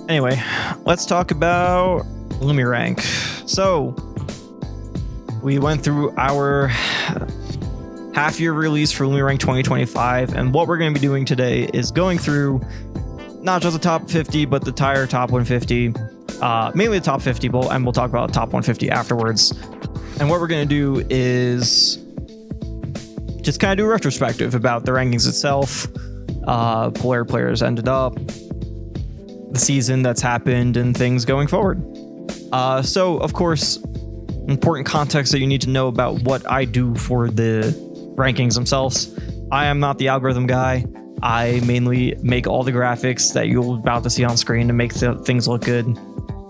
Anyway, let's talk about LumiRank. So, we went through our half-year release for LumiRank 2025, and what we're going to be doing today is going through not just the top 50, but the entire top 150, mainly the top 50, and we'll talk about top 150 afterwards. And what we're going to do is just kind of do a retrospective about the rankings itself, where players ended up, the season that's happened, and things going forward. So, of course, important context that you need to know about what I do for the rankings themselves. I am not the algorithm guy. I mainly make all the graphics that you're about to see on screen to make things look good.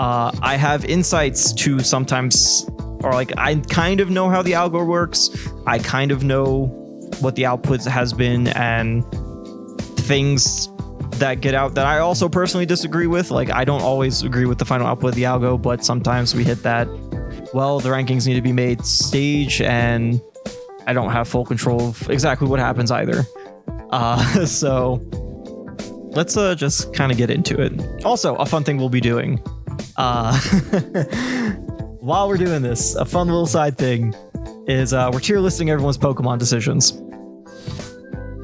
I have insights to sometimes, or like I kind of know how the algo works. I kind of know what the output has been and things that get out that I also personally disagree with. Like, I don't always agree with the final output of the algo, but sometimes we hit that, well, the rankings need to be made stage, and I don't have full control of exactly what happens either. So let's just kind of get into it. Also, a fun thing we'll be doing while we're doing this, a fun little side thing is we're tier listing everyone's Pokemon decisions.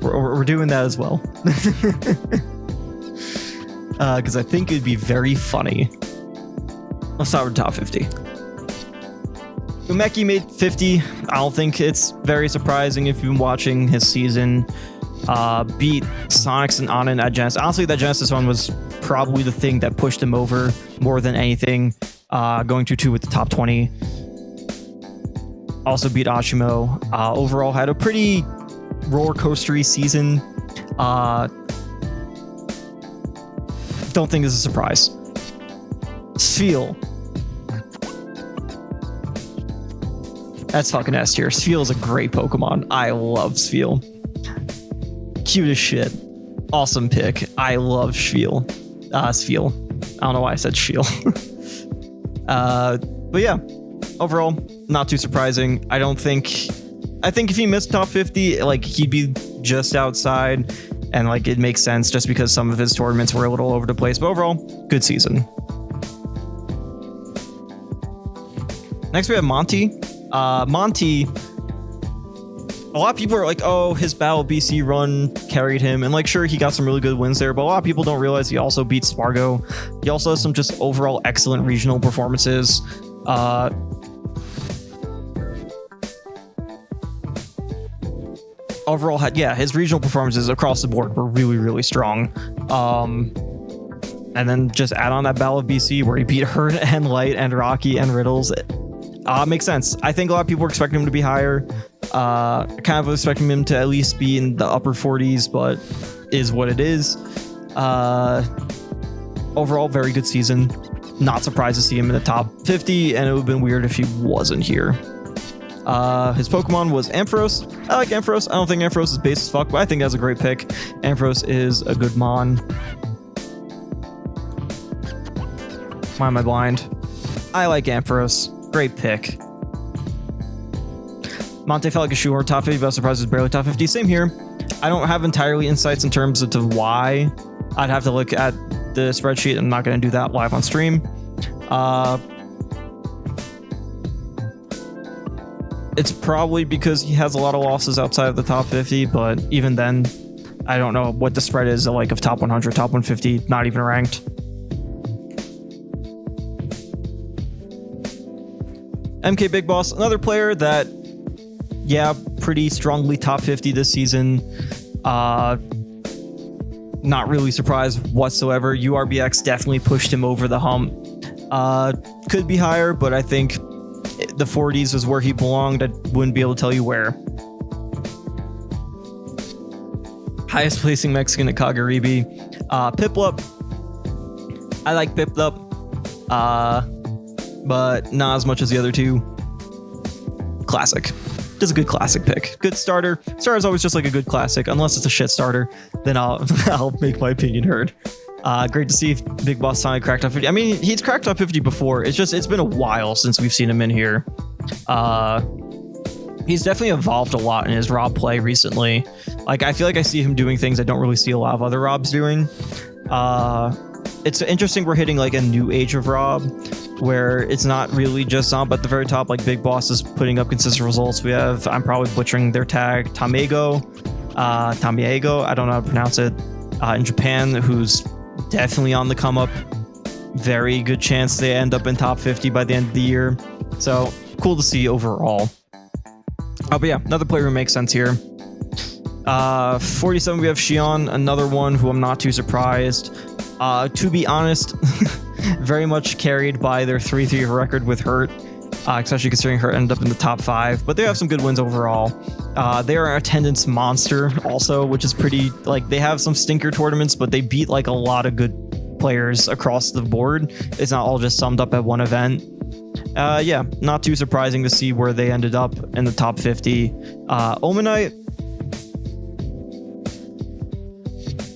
We're doing that as well. Because I think it'd be very funny. Let's start with the top 50. Umeki made 50. I don't think it's very surprising if you've been watching his season. Beat Sonics and Anin at Genesis. Honestly, that Genesis one was probably the thing that pushed him over more than anything. Going 2-2 with the top 20. Also beat Ashimo. Overall had a pretty roller coastery season. Don't think this is a surprise. Sfeel. That's fucking S tier. Sfeel is a great Pokemon. I love Sfeel. Cute as shit. Awesome pick. I love Sfeel. Sfeel. I don't know why I said Sfeel. But yeah, overall, not too surprising. I think if he missed top 50, like, he'd be just outside, and like it makes sense just because some of his tournaments were a little over the place. But overall, good season. Next we have Monty. Monty, a lot of people are like, oh, his Battle BC run carried him, and like, sure, he got some really good wins there, but a lot of people don't realize he also beat Spargo. He also has some just overall excellent regional performances. Overall, his regional performances across the board were really, really strong. And then just add on that Battle of BC where he beat Hurt and Light and Rocky and Riddles. Makes sense. I think a lot of people were expecting him to be higher. Kind of expecting him to at least be in the upper 40s, but is what it is. Overall, very good season. Not surprised to see him in the top 50, and it would have been weird if he wasn't here. His Pokemon was Ampharos. I like Ampharos. I don't think Ampharos is base as fuck, but I think that's a great pick. Ampharos is a good mon. Why am I blind? I like Ampharos. Great pick. Monte felt like a shoehorn top 50, but I was surprised it was barely top 50. Same here. I don't have entirely insights in terms of why. I'd have to look at the spreadsheet. I'm not going to do that live on stream. It's probably because he has a lot of losses outside of the top 50, but even then, I don't know what the spread is like of top 100, top 150, not even ranked. MK Big Boss, another player that, yeah, pretty strongly top 50 this season. Not really surprised whatsoever. URBX definitely pushed him over the hump. Could be higher, but I think the 40s is where he belonged. I wouldn't be able to tell you where. Highest placing Mexican at Kagaribi. Piplup. I like Piplup. But not as much as the other two. Classic. Just a good classic pick. Good starter. Starter is always just like a good classic. Unless it's a shit starter, then I'll make my opinion heard. Great to see Big Boss finally cracked top 50. I mean, he's cracked top 50 before. It's been a while since we've seen him in here. He's definitely evolved a lot in his Rob play recently. Like, I feel like I see him doing things I don't really see a lot of other Robs doing. it's interesting we're hitting like a new age of Rob, where it's not really just Zomp at the very top, like Big Boss is putting up consistent results. We have, I'm probably butchering their tag, Tamiego, I don't know how to pronounce it, in Japan, who's definitely on the come up. Very good chance they end up in top 50 by the end of the year. So cool to see overall. But yeah, another player who makes sense here. 47, we have Xion, another one who I'm not too surprised. To be honest, very much carried by their 3-3 record with Hurt, especially considering Hurt ended up in the top 5. But they have some good wins overall. They are an attendance monster also, which is pretty, like, they have some stinker tournaments, but they beat like a lot of good players across the board. It's not all just summed up at one event. Yeah, not too surprising to see where they ended up in the top 50. Omanite.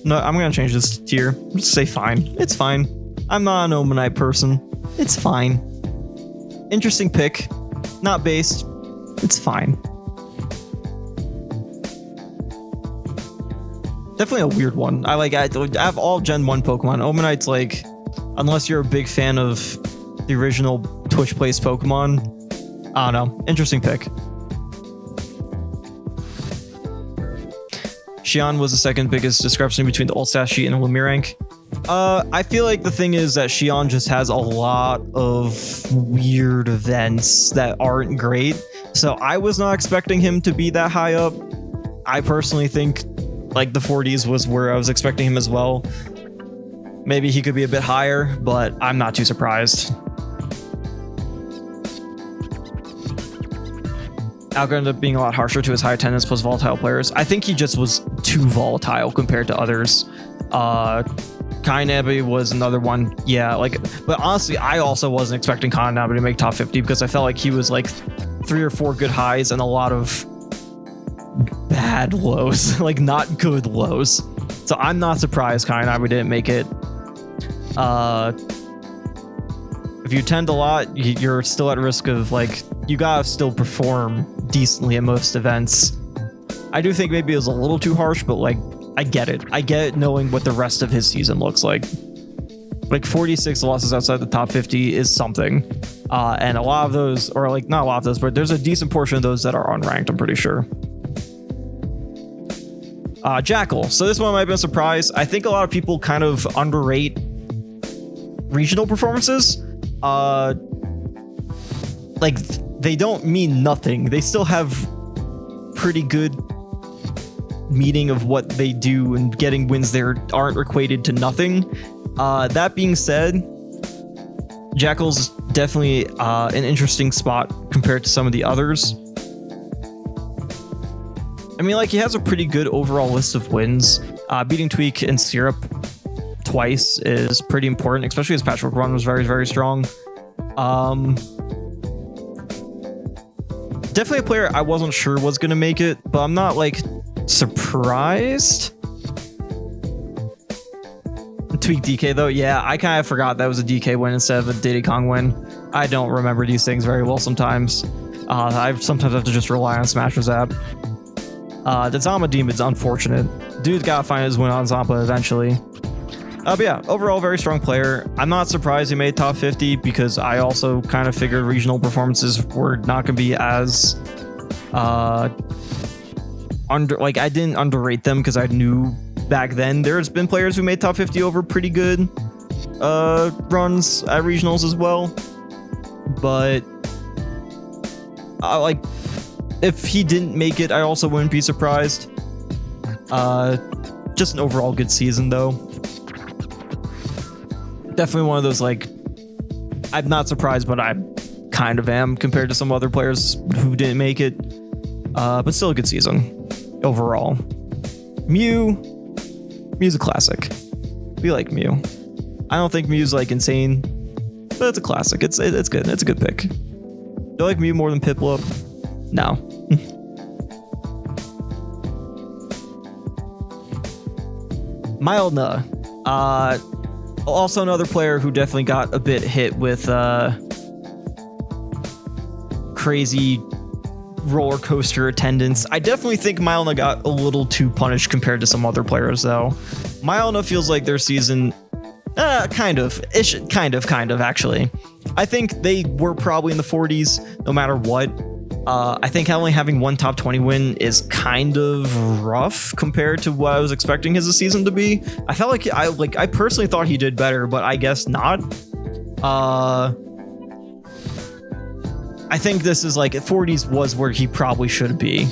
No, I'm gonna change this tier. Just say fine. It's fine. I'm not an Omanite person. It's fine. Interesting pick. Not based. It's fine. Definitely a weird one. I have all Gen 1 Pokemon. Omanite's like, unless you're a big fan of the original Twitch Plays Pokemon, I don't know. Interesting pick. Xion was the second biggest discrepancy between the old stat sheet and the LumiRank. I feel like the thing is that Xion just has a lot of weird events that aren't great. So I was not expecting him to be that high up. I personally think like the 40s was where I was expecting him as well. Maybe he could be a bit higher, but I'm not too surprised. Algar ended up being a lot harsher to his high attendance plus volatile players. I think he just was too volatile compared to others. Kainabe was another one. Yeah, like, but honestly, I also wasn't expecting Kainabe to make top 50 because I felt like he was like 3 or 4 good highs and a lot of bad lows, like not good lows. So I'm not surprised Kainabe didn't make it. If you attend a lot, you're still at risk of like, you gotta still perform decently at most events. I do think maybe it was a little too harsh, but like, I get it. I get it knowing what the rest of his season looks like. Like 46 losses outside the top 50 is something. And a lot of those, or like not a lot of those, but there's a decent portion of those that are unranked, I'm pretty sure. Jackal. So this one might be a surprise. I think a lot of people kind of underrate regional performances. Like they don't mean nothing. They still have pretty good meaning of what they do, and getting wins there aren't equated to nothing. That being said, Jackal's definitely an interesting spot compared to some of the others. I mean, like, he has a pretty good overall list of wins. Beating Tweak and Syrup twice is pretty important, especially his Patchwork run was very, very strong. Definitely a player I wasn't sure was going to make it, but I'm not, like, surprised. Tweak DK, though, yeah, I kind of forgot that was a DK win instead of a Diddy Kong win. I don't remember these things very well sometimes. I sometimes have to just rely on Smasher's app. The Zama Demon's unfortunate. Dude gotta find his win on Zampa eventually. But yeah, overall very strong player. I'm not surprised he made top 50 because I also kind of figured regional performances were not gonna be as I didn't underrate them because I knew back then there's been players who made top 50 over pretty good runs at regionals as well. But like, if he didn't make it, I also wouldn't be surprised. Just an overall good season, though. Definitely one of those, like, I'm not surprised, but I kind of am compared to some other players who didn't make it. But still a good season overall. Mew's a classic. We like Mew. I don't think Mew's like insane, but it's a classic. It's good. It's a good pick. Do you like Mew more than Piplup? No. Mildna. Also another player who definitely got a bit hit with crazy roller coaster attendance. I definitely think Mildna got a little too punished compared to some other players, though. Mildna feels like their season, Kind of actually. I think they were probably in the 40s no matter what. I think only having one top 20 win is kind of rough compared to what I was expecting his season to be. I felt like I personally thought he did better, but I guess not. I think this is like 40s was where he probably should be.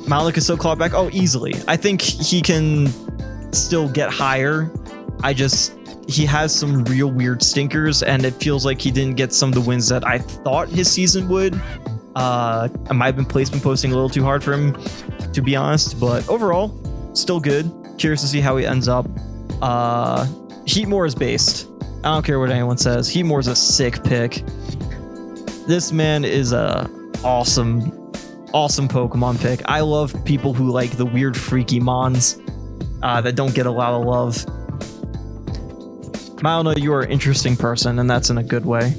Malik can still claw back. Oh, easily. I think he can still get higher. He has some real weird stinkers, and it feels like he didn't get some of the wins that I thought his season would. I might have been placement posting a little too hard for him, to be honest, but overall, still good. Curious to see how he ends up. Heatmore is based. I don't care what anyone says. Heatmore is a sick pick. This man is a awesome Pokemon pick. I love people who like the weird freaky mons that don't get a lot of love. Milena, you are an interesting person, and that's in a good way.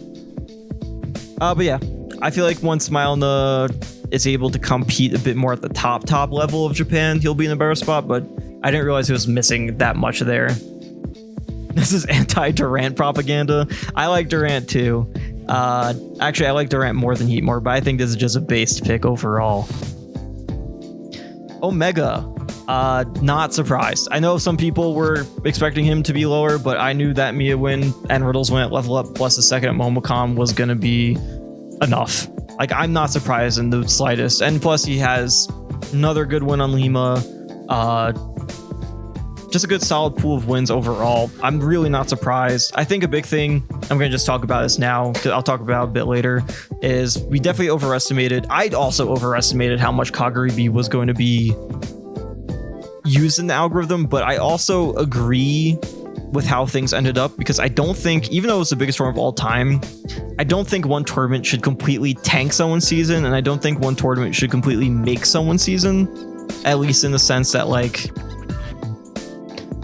But yeah, I feel like once Milena is able to compete a bit more at the top level of Japan, he'll be in a better spot, but I didn't realize he was missing that much there. This is anti-Durant propaganda. I like Durant too. Actually, I like Durant more than Heatmore, but I think this is just a based pick overall. Omega. Not surprised. I know some people were expecting him to be lower, but I knew that Mia win and Riddles win at level up plus the second at Momocom was going to be enough. Like, I'm not surprised in the slightest. And plus, he has another good win on Lima. Just a good solid pool of wins overall. I'm really not surprised. I think a big thing, I'm going to just talk about this now, because I'll talk about it a bit later, is we definitely overestimated. I'd also overestimated how much Kagaribi was going to be used in the algorithm, but I also agree with how things ended up, because I don't think, even though it was the biggest tournament of all time, I don't think one tournament should completely tank someone's season, and I don't think one tournament should completely make someone's season, at least in the sense that, like,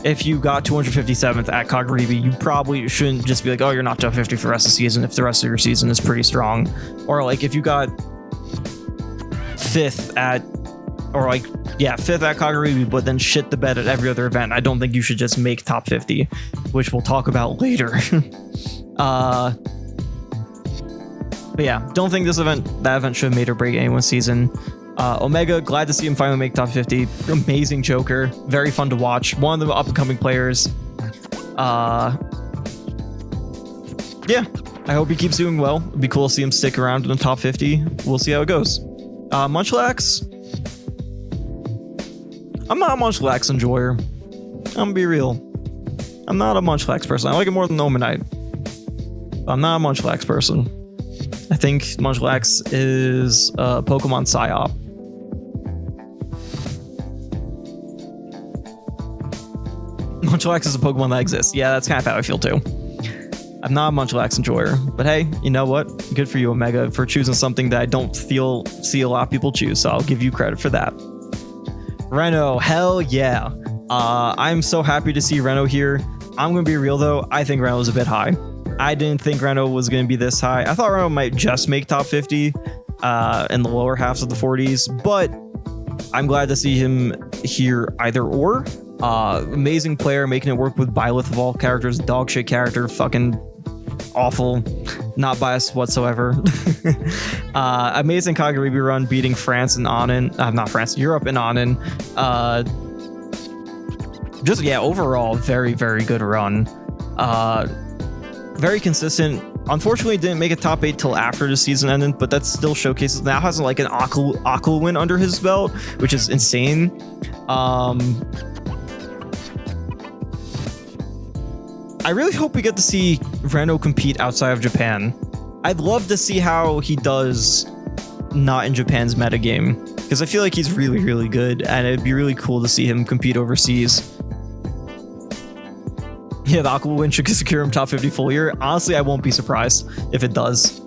if you got 257th at Kagaribi, you probably shouldn't just be like, oh, you're not top 50 for the rest of the season if the rest of your season is pretty strong. Or like if you got 5th at, or like, yeah, 5th at Kagaribi, but then shit the bed at every other event, I don't think you should just make top 50, which we'll talk about later. But yeah, don't think that event should have made or break anyone's season. Omega, glad to see him finally make top 50. Amazing Joker, very fun to watch. One of the up-and-coming players. Yeah, I hope he keeps doing well. It'd be cool to see him stick around in the top 50. We'll see how it goes. Munchlax. I'm not a Munchlax enjoyer. I'm gonna be real. I'm not a Munchlax person. I like it more than Omanite. But I'm not a Munchlax person. I think Munchlax is a Pokemon Psyop. Munchlax is a Pokemon that exists. Yeah, that's kind of how I feel too. I'm not a Munchlax enjoyer, but hey, you know what? Good for you, Omega, for choosing something that I don't see a lot of people choose, so I'll give you credit for that. Reno, hell yeah. I'm so happy to see Reno here. I'm going to be real though, I think Reno was a bit high. I didn't think Reno was going to be this high. I thought Reno might just make top 50 in the lower halves of the 40s, but I'm glad to see him here either or. Amazing player, making it work with Byleth of all characters, dog shit character, fucking awful, not biased whatsoever. Amazing Kagaribi run, beating France and Anin, not France, Europe and Anin. Just, yeah, overall, very, very good run. Very consistent. Unfortunately, didn't make a top 8 till after the season ended, but that still showcases now has like an Aqua win under his belt, which is insane. I really hope we get to see Reno compete outside of Japan. I'd love to see how he does not in Japan's metagame, because I feel like he's really, really good, and it'd be really cool to see him compete overseas. Yeah, the Aqua win should secure him top 50 full year. Honestly, I won't be surprised if it does.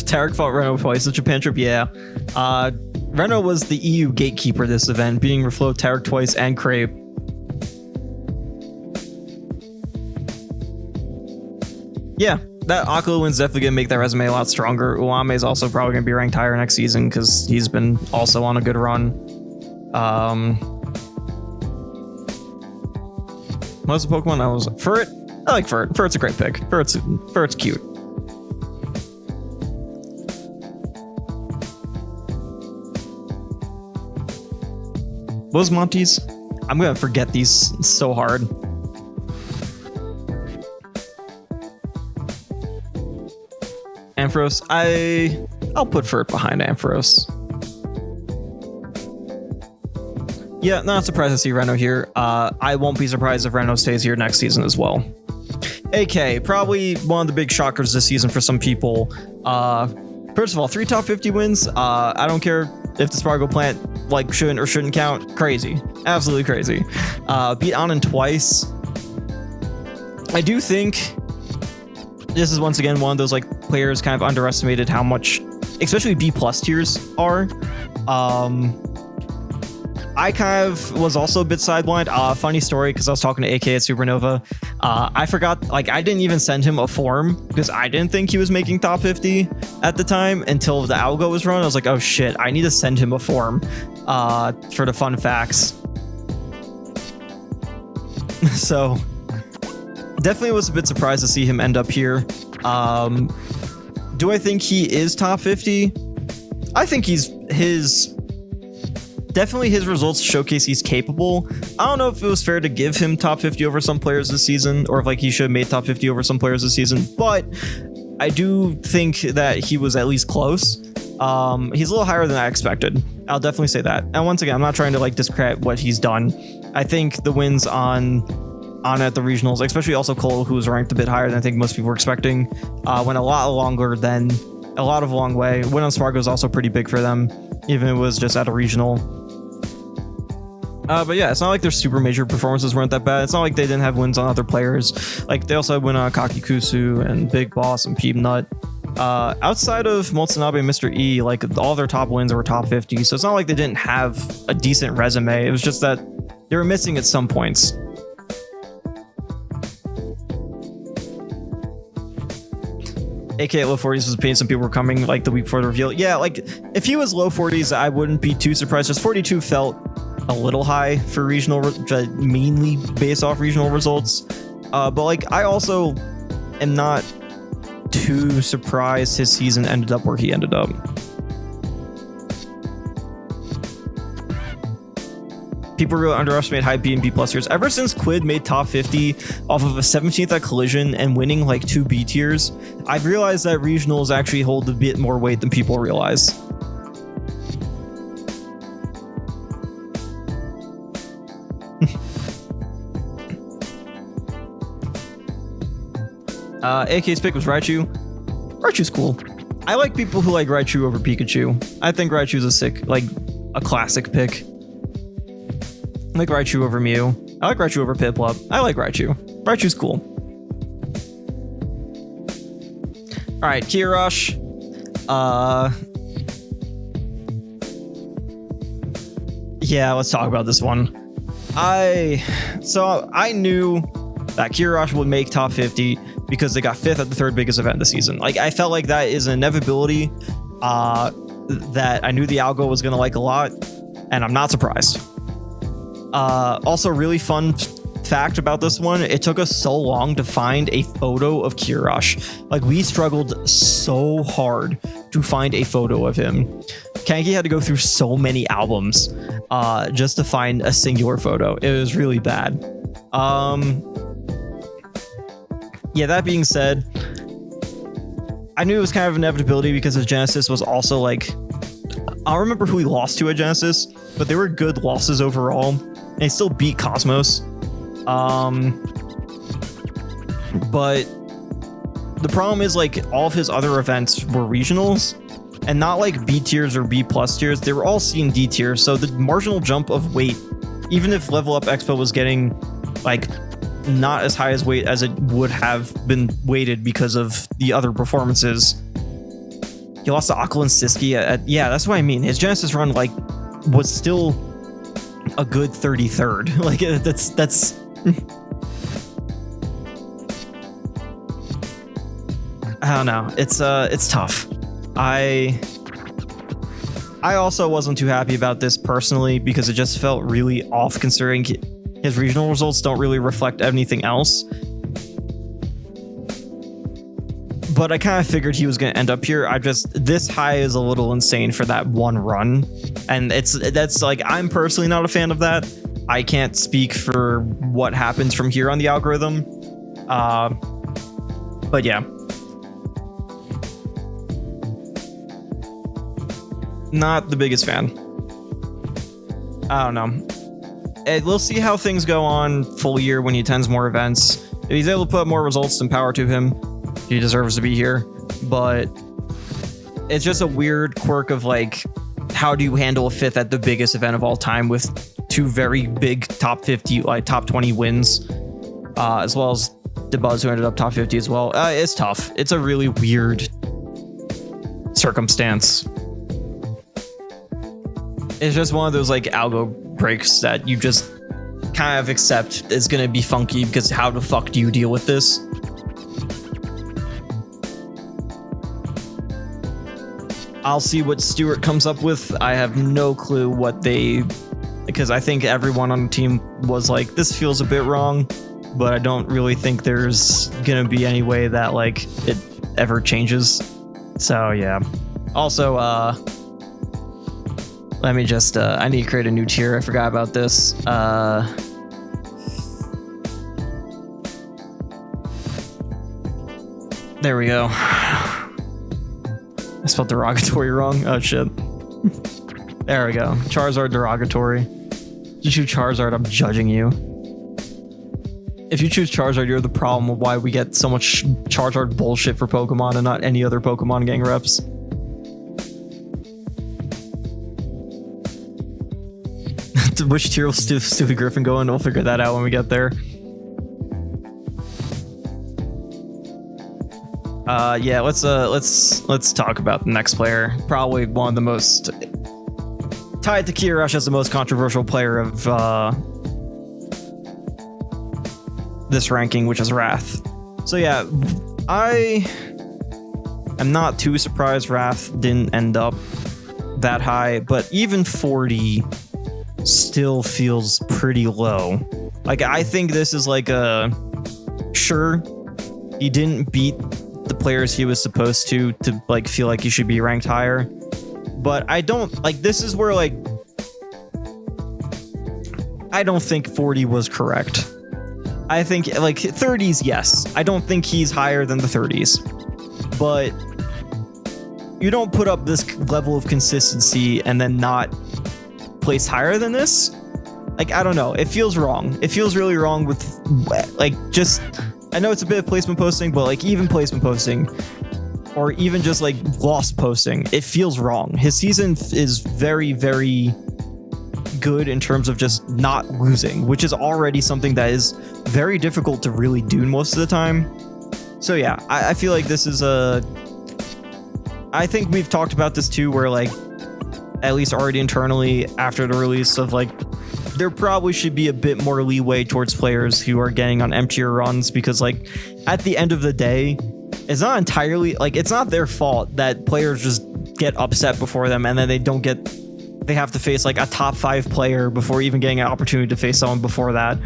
Tarek fought Reno twice the Japan trip, yeah. Reno was the EU gatekeeper this event, beating Reflow, Tarek twice, and Crepe. Yeah, that Aqua win's definitely going to make that resume a lot stronger. Uame is also probably going to be ranked higher next season because he's been also on a good run. What's the Pokemon? I was Furt. I like Furt. Furt's a great pick. Furt's cute. What was Monty's? I'm gonna forget these so hard. Ampharos. I'll put Furt behind Ampharos. Yeah, not surprised to see Reno here. I won't be surprised if Reno stays here next season as well. AK, probably one of the big shockers this season for some people. First of all, 3 top 50 wins. I don't care if the Spargo plant like shouldn't or shouldn't count. Crazy, absolutely crazy. Beat Anon twice. I do think this is once again one of those like players kind of underestimated how much, especially B+ tiers are. I kind of was also a bit sidelined. Funny story, because I was talking to AK at Supernova. I forgot, like, I didn't even send him a form because I didn't think he was making top 50 at the time until the algo was run. I was like, oh shit, I need to send him a form for the fun facts. So definitely was a bit surprised to see him end up here. Do I think he is top 50? I think definitely his results showcase he's capable. I don't know if it was fair to give him top 50 over some players this season, or if like he should have made top 50 over some players this season, but I do think that he was at least close. He's a little higher than I expected. I'll definitely say that. And once again, I'm not trying to like discredit what he's done. I think the wins on at the regionals, especially also Cole, who was ranked a bit higher than I think most people were expecting, went a lot long way. Win on Spargo is also pretty big for them, even if it was just at a regional. But yeah, it's not like their super major performances weren't that bad. It's not like they didn't have wins on other players. Like they also had win on Kakikusu and Big Boss and Peanut. Outside of Motsunabe and Mr. E, like all their top wins were top 50. So it's not like they didn't have a decent resume. It was just that they were missing at some points. AK at low 40s was a pain. Some people were coming like the week before the reveal. Yeah, like if he was low 40s, I wouldn't be too surprised. Just 42 felt a little high for regional, mainly based off regional results. But like I also am not too surprised his season ended up where he ended up. People really underestimate high B and B+ tiers. Ever since Quid made top 50 off of a 17th at Collision and winning like 2 B tiers, I've realized that regionals actually hold a bit more weight than people realize. AK's pick was Raichu. Raichu's cool. I like people who like Raichu over Pikachu. I think Raichu's a classic pick. I like Raichu over Mew. I like Raichu over Piplup. I like Raichu. Raichu's cool. Alright, Kirosh. Yeah, let's talk about this one. I knew that Kirosh would make top 50 because they got 5th at the 3rd biggest event this season. Like, I felt like that is an inevitability that I knew the algo was going to like a lot, and I'm not surprised. Also, really fun fact about this one, it took us so long to find a photo of Kirosh. Like, we struggled so hard to find a photo of him. Kanki had to go through so many albums just to find a singular photo. It was really bad. Yeah, that being said, I knew it was kind of an inevitability because his Genesis was also like, I don't remember who he lost to at Genesis, but they were good losses overall, and he still beat Cosmos. But the problem is, like, all of his other events were regionals and not like B tiers or B+ tiers. They were all C and D tiers, so the marginal jump of weight, even if Level Up Expo was getting like not as high as weight as it would have been weighted because of the other performances. He lost to Aqua and Siski yeah, that's what I mean. His Genesis run like was still a good 33rd. Like that's I don't know. It's tough. I also wasn't too happy about this personally because it just felt really off, considering his regional results don't really reflect anything else. But I kind of figured he was going to end up here. This high is a little insane for that one run. And that's like, I'm personally not a fan of that. I can't speak for what happens from here on the algorithm. But yeah. Not the biggest fan. I don't know. We'll see how things go on full year when he attends more events. If he's able to put up more results, then power to him. He deserves to be here. But it's just a weird quirk of like, how do you handle a fifth at the biggest event of all time with two very big top 50, like top 20 wins, as well as DeBuzz, who ended up top 50 as well. It's tough. It's a really weird circumstance. It's just one of those like algo breaks that you just kind of accept is going to be funky, because how the fuck do you deal with this? I'll see what Stuart comes up with. I have no clue what because I think everyone on the team was like, this feels a bit wrong, but I don't really think there's gonna be any way that like it ever changes. So yeah. Also, let me just, I need to create a new tier. I forgot about this. There we go. I spelled derogatory wrong. Oh shit. There we go. Charizard derogatory. You choose Charizard, I'm judging you. If you choose Charizard, you're the problem of why we get so much Charizard bullshit for Pokemon and not any other Pokemon gang reps. Which tier will Stupid Griffin go in? We'll figure that out when we get there. Yeah, let's talk about the next player. Probably one of the most, tied to Kirash as the most controversial player of this ranking, which is Wrath. So yeah, I am not too surprised Wrath didn't end up that high, but even 40 still feels pretty low. Like, I think this is like sure, he didn't beat the players he was supposed to like feel like he should be ranked higher, but I don't like, this is where like I don't think 40 was correct. I think like 30s, yes. I don't think he's higher than the 30s, but you don't put up this level of consistency and then not place higher than this. Like, I don't know, it feels wrong. It feels really wrong with like, just, I know it's a bit of placement posting, but like even placement posting or even just like lost posting, it feels wrong. His season is very, very good in terms of just not losing, which is already something that is very difficult to really do most of the time. So yeah, I feel like this is I think we've talked about this too, where like, at least already internally after the release of like, there probably should be a bit more leeway towards players who are getting on emptier runs, because like at the end of the day, it's not entirely like, it's not their fault that players just get upset before them and then they have to face like a top 5 player before even getting an opportunity to face someone before that.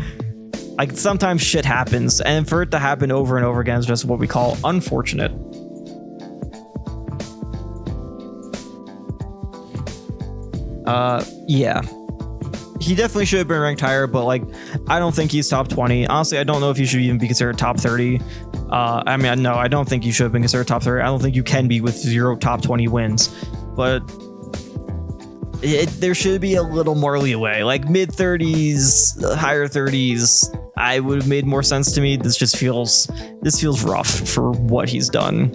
Like, sometimes shit happens, and for it to happen over and over again is just what we call unfortunate. Yeah, he definitely should have been ranked higher, but like, I don't think he's top 20. Honestly, I don't know if he should even be considered top 30. I mean, no, I don't think he should have been considered top 30. I don't think you can be with 0 top 20 wins, but there should be a little more leeway, like mid 30s, higher 30s. I would have made more sense to me. This feels rough for what he's done.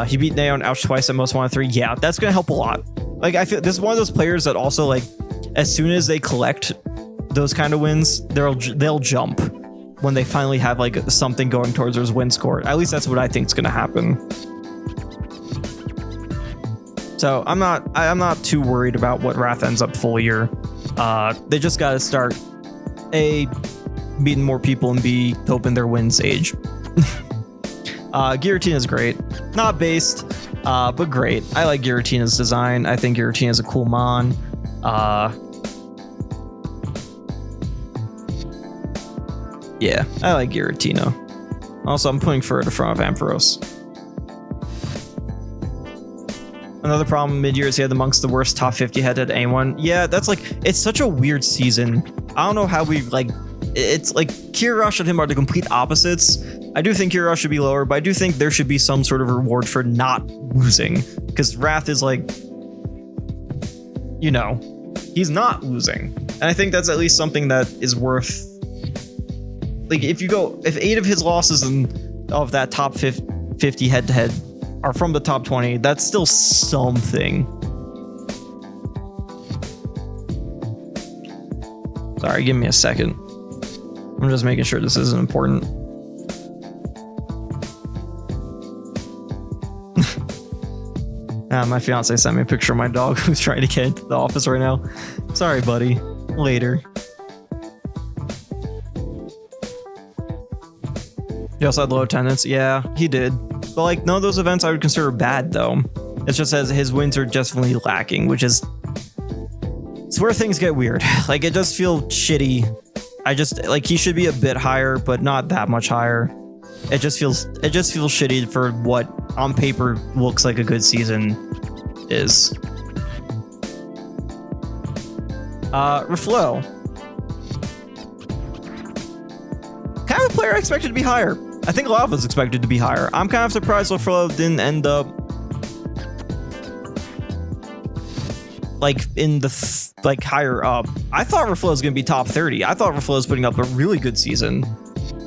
He beat Neo and Ouch twice at most 1 of 3. Yeah, that's gonna help a lot. Like, I feel this is one of those players that also, like, as soon as they collect those kind of wins, they'll jump when they finally have like something going towards their win score. At least that's what I think is gonna happen. So I'm not too worried about what Wrath ends up full year. They just got to start A, beating more people, and B, hoping their wins age. Giratina is great, not based, but great. I like Giratina's design. I think Giratina is a cool mon. Yeah, I like Giratina. Also, I'm putting Fur in front of Ampharos. Another problem mid-year is he had amongst the worst top 50 head-to-head anyone. Yeah, that's like, it's such a weird season. I don't know how we like, it's like Kirash and him are the complete opposites. I do think Kirash should be lower, but I do think there should be some sort of reward for not losing. Because Wrath is like, you know, he's not losing. And I think that's at least something that is worth, like if 8 of his losses of that top 50 head-to-head are from the top 20, that's still something. Sorry, give me a second. I'm just making sure this isn't important. My fiance sent me a picture of my dog who's trying to get into the office right now. Sorry, buddy. Later. He also had low attendance. Yeah, he did. But like, none of those events I would consider bad, though. It's just as his wins are definitely lacking, which is... it's where things get weird. Like, it does feel shitty. Like, he should be a bit higher, but not that much higher. It just feels shitty for what on paper looks like a good season is. Reflow. Kind of a player I expected to be higher. I think a lot of us expected to be higher. I'm kind of surprised Reflow didn't end up like in the like higher up. I thought Reflow was gonna be top 30. I thought Reflow was putting up a really good season.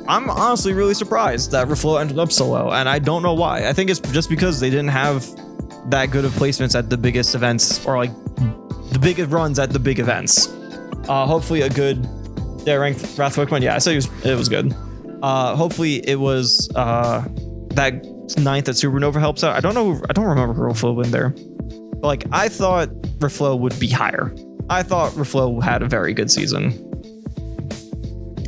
I'm honestly really surprised that Reflow ended up so low, and I don't know why. I think it's just because they didn't have that good of placements at the biggest events, or like the biggest runs at the big events. Hopefully a good ranked Wrath Pokemon. Yeah, I said it was good. Hopefully it was that 9th that Supernova helps out. I don't remember who Reflow went there. But like, I thought Reflow would be higher. I thought Reflow had a very good season.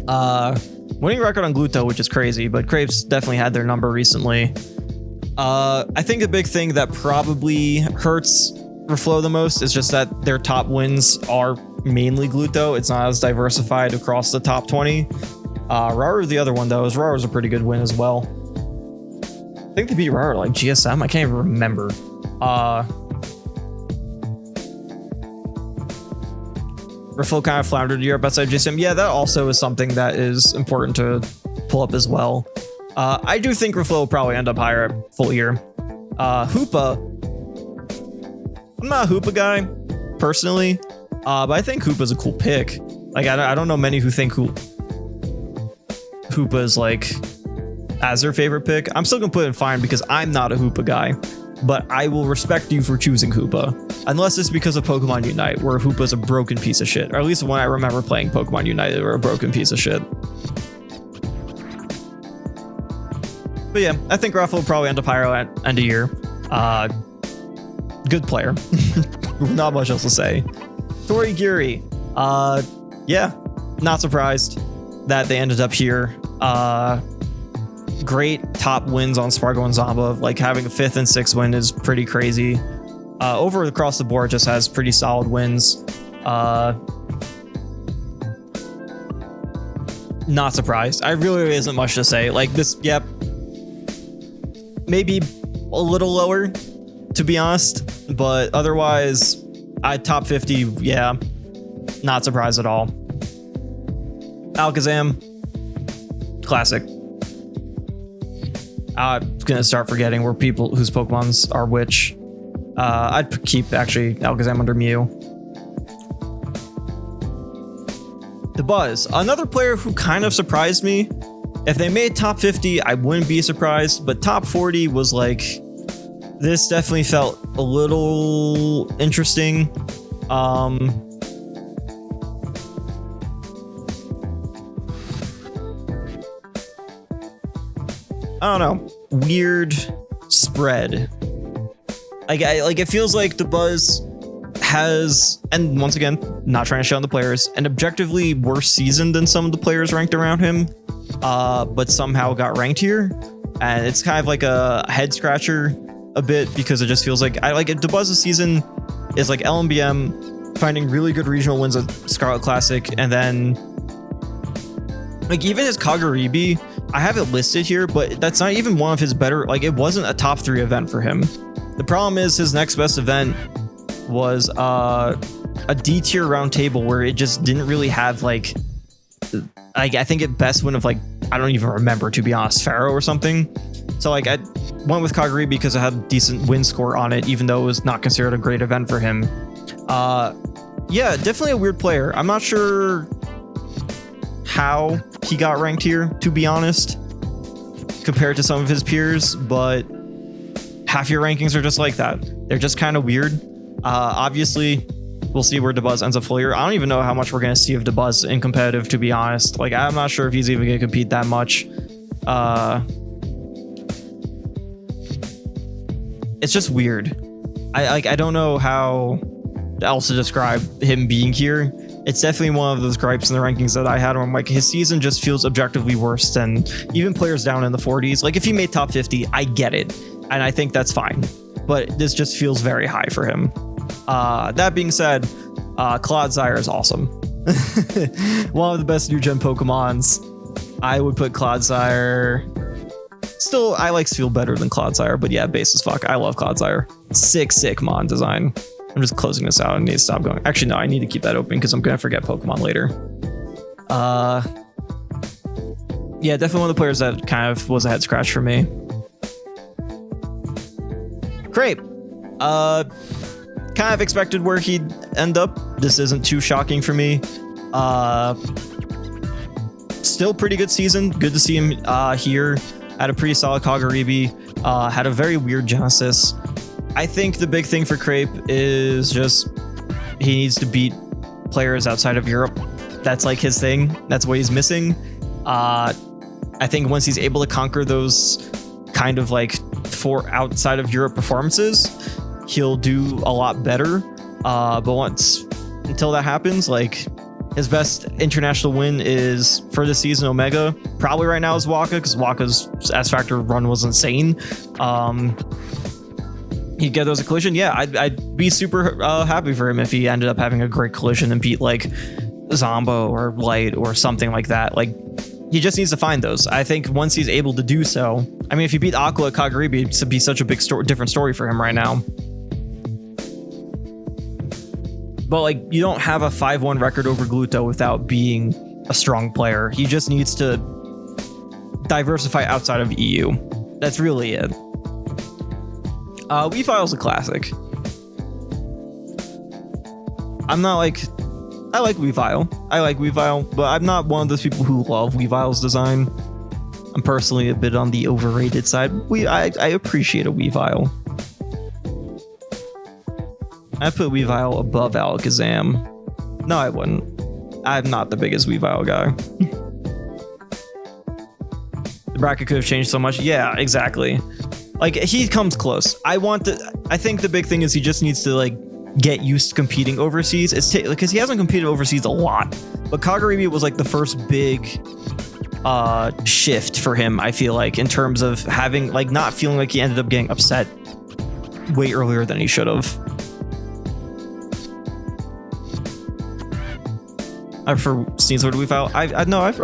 Winning record on Gluto, which is crazy, but Crepes definitely had their number recently. I think the big thing that probably hurts Reflow the most is just that their top wins are mainly Gluto. It's not as diversified across the top 20. Raru, the other one though, Raru's a pretty good win as well. I think they beat Raru like GSM. I can't even remember. Reflow kind of floundered Europe outside GSM. Yeah, that also is something that is important to pull up as well. I do think Reflow will probably end up higher at full year. Hoopa. I'm not a Hoopa guy, personally, but I think Hoopa's a cool pick. Like, I don't know many who think Hoopa is like as their favorite pick. I'm still gonna put it fine because I'm not a Hoopa guy, but I will respect you for choosing Hoopa. Unless it's because of Pokemon Unite, where Hoopa's a broken piece of shit. Or at least when I remember playing Pokemon Unite, they were a broken piece of shit. But yeah, I think Raffle will probably end up higher at end of year. Good player. Not much else to say. Torigiri. Yeah, not surprised that they ended up here. Great top wins on Sparkle and Zamba. Like, having a 5th and 6th win is pretty crazy. Over across the board, just has pretty solid wins. Not surprised. I really isn't much to say. Like, this, yep. Maybe a little lower, to be honest. But otherwise, top 50, yeah. Not surprised at all. Alakazam. Classic. I'm gonna start forgetting where people whose Pokemons are which. I'd keep actually Alakazam under Mew. The Buzz, another player who kind of surprised me. If they made top 50, I wouldn't be surprised, but top 40 was like, this definitely felt a little interesting. I don't know, weird spread. Like it feels like the Buzz has, and once again, not trying to shit on the players, an objectively worse season than some of the players ranked around him, but somehow got ranked here. And it's kind of like a head scratcher a bit, because it just feels like the Buzz's season is like LMBM finding really good regional wins at Scarlet Classic, and then Like even his Kaguribi, I have it listed here, but that's not even one of his better, like it wasn't a top 3 event for him. The problem is his next best event was a D tier round table where it just didn't really have like I think it best went of like, I don't even remember, to be honest, Pharaoh or something. So like I went with Kaguri because it had a decent win score on it, even though it was not considered a great event for him. Yeah, definitely a weird player. I'm not sure how he got ranked here, to be honest, compared to some of his peers, but half your rankings are just like that. They're just kind of weird. Obviously, we'll see where Dabuz ends up full year. I don't even know how much we're going to see of Dabuz in competitive, to be honest. Like, I'm not sure if he's even going to compete that much. It's just weird. I don't know how else to describe him being here. It's definitely one of those gripes in the rankings that I had where I'm like, his season just feels objectively worse than even players down in the 40s. Like if he made top 50, I get it. And I think that's fine. But this just feels very high for him. That being said, Clodsire is awesome. One of the best new gen Pokemons. I would put Clodsire. Still, I like Steel better than Clodsire, but yeah, base as fuck. I love Clodsire. Sick Mon design. I'm just closing this out. I need to stop going. Actually, no, I need to keep that open because I'm going to forget Pokemon later. Yeah, definitely one of the players that kind of was a head scratch for me. Great. Kind of expected where he'd end up. This isn't too shocking for me. Still pretty good season. Good to see him here. Had a pretty solid Kaguribi. Had a very weird Genesis. I think the big thing for Crepe is just he needs to beat players outside of Europe. That's like his thing. That's what he's missing. I think once he's able to conquer those kind of like 4 outside of Europe performances, he'll do a lot better. But until that happens, like his best international win is for this season Omega. Probably right now is Waka, because Waka's S Factor run was insane. He'd get those a collision. Yeah, I'd be super happy for him if he ended up having a great collision and beat like Zombo or Light or something like that. Like he just needs to find those. I think once he's able to do so, I mean, if he beat Aqua at Kaguribi, it'd be such a big different story for him right now. But like, you don't have a 5-1 record over Gluto without being a strong player. He just needs to diversify outside of EU. That's really it. Weavile's a classic. I'm not like... I like Weavile, but I'm not one of those people who love Weavile's design. I'm personally a bit on the overrated side. I appreciate a Weavile. I'd put Weavile above Alakazam. No, I wouldn't. I'm not the biggest Weavile guy. The bracket could have changed so much. Yeah, exactly. Like, he comes close. I think the big thing is he just needs to, like, get used to competing overseas. It's because he hasn't competed overseas a lot. But Kaguribi was, like, the first big shift for him, I feel like, in terms of having, like, not feeling like he ended up getting upset way earlier than he should have. I prefer Sneasler to Weavile. I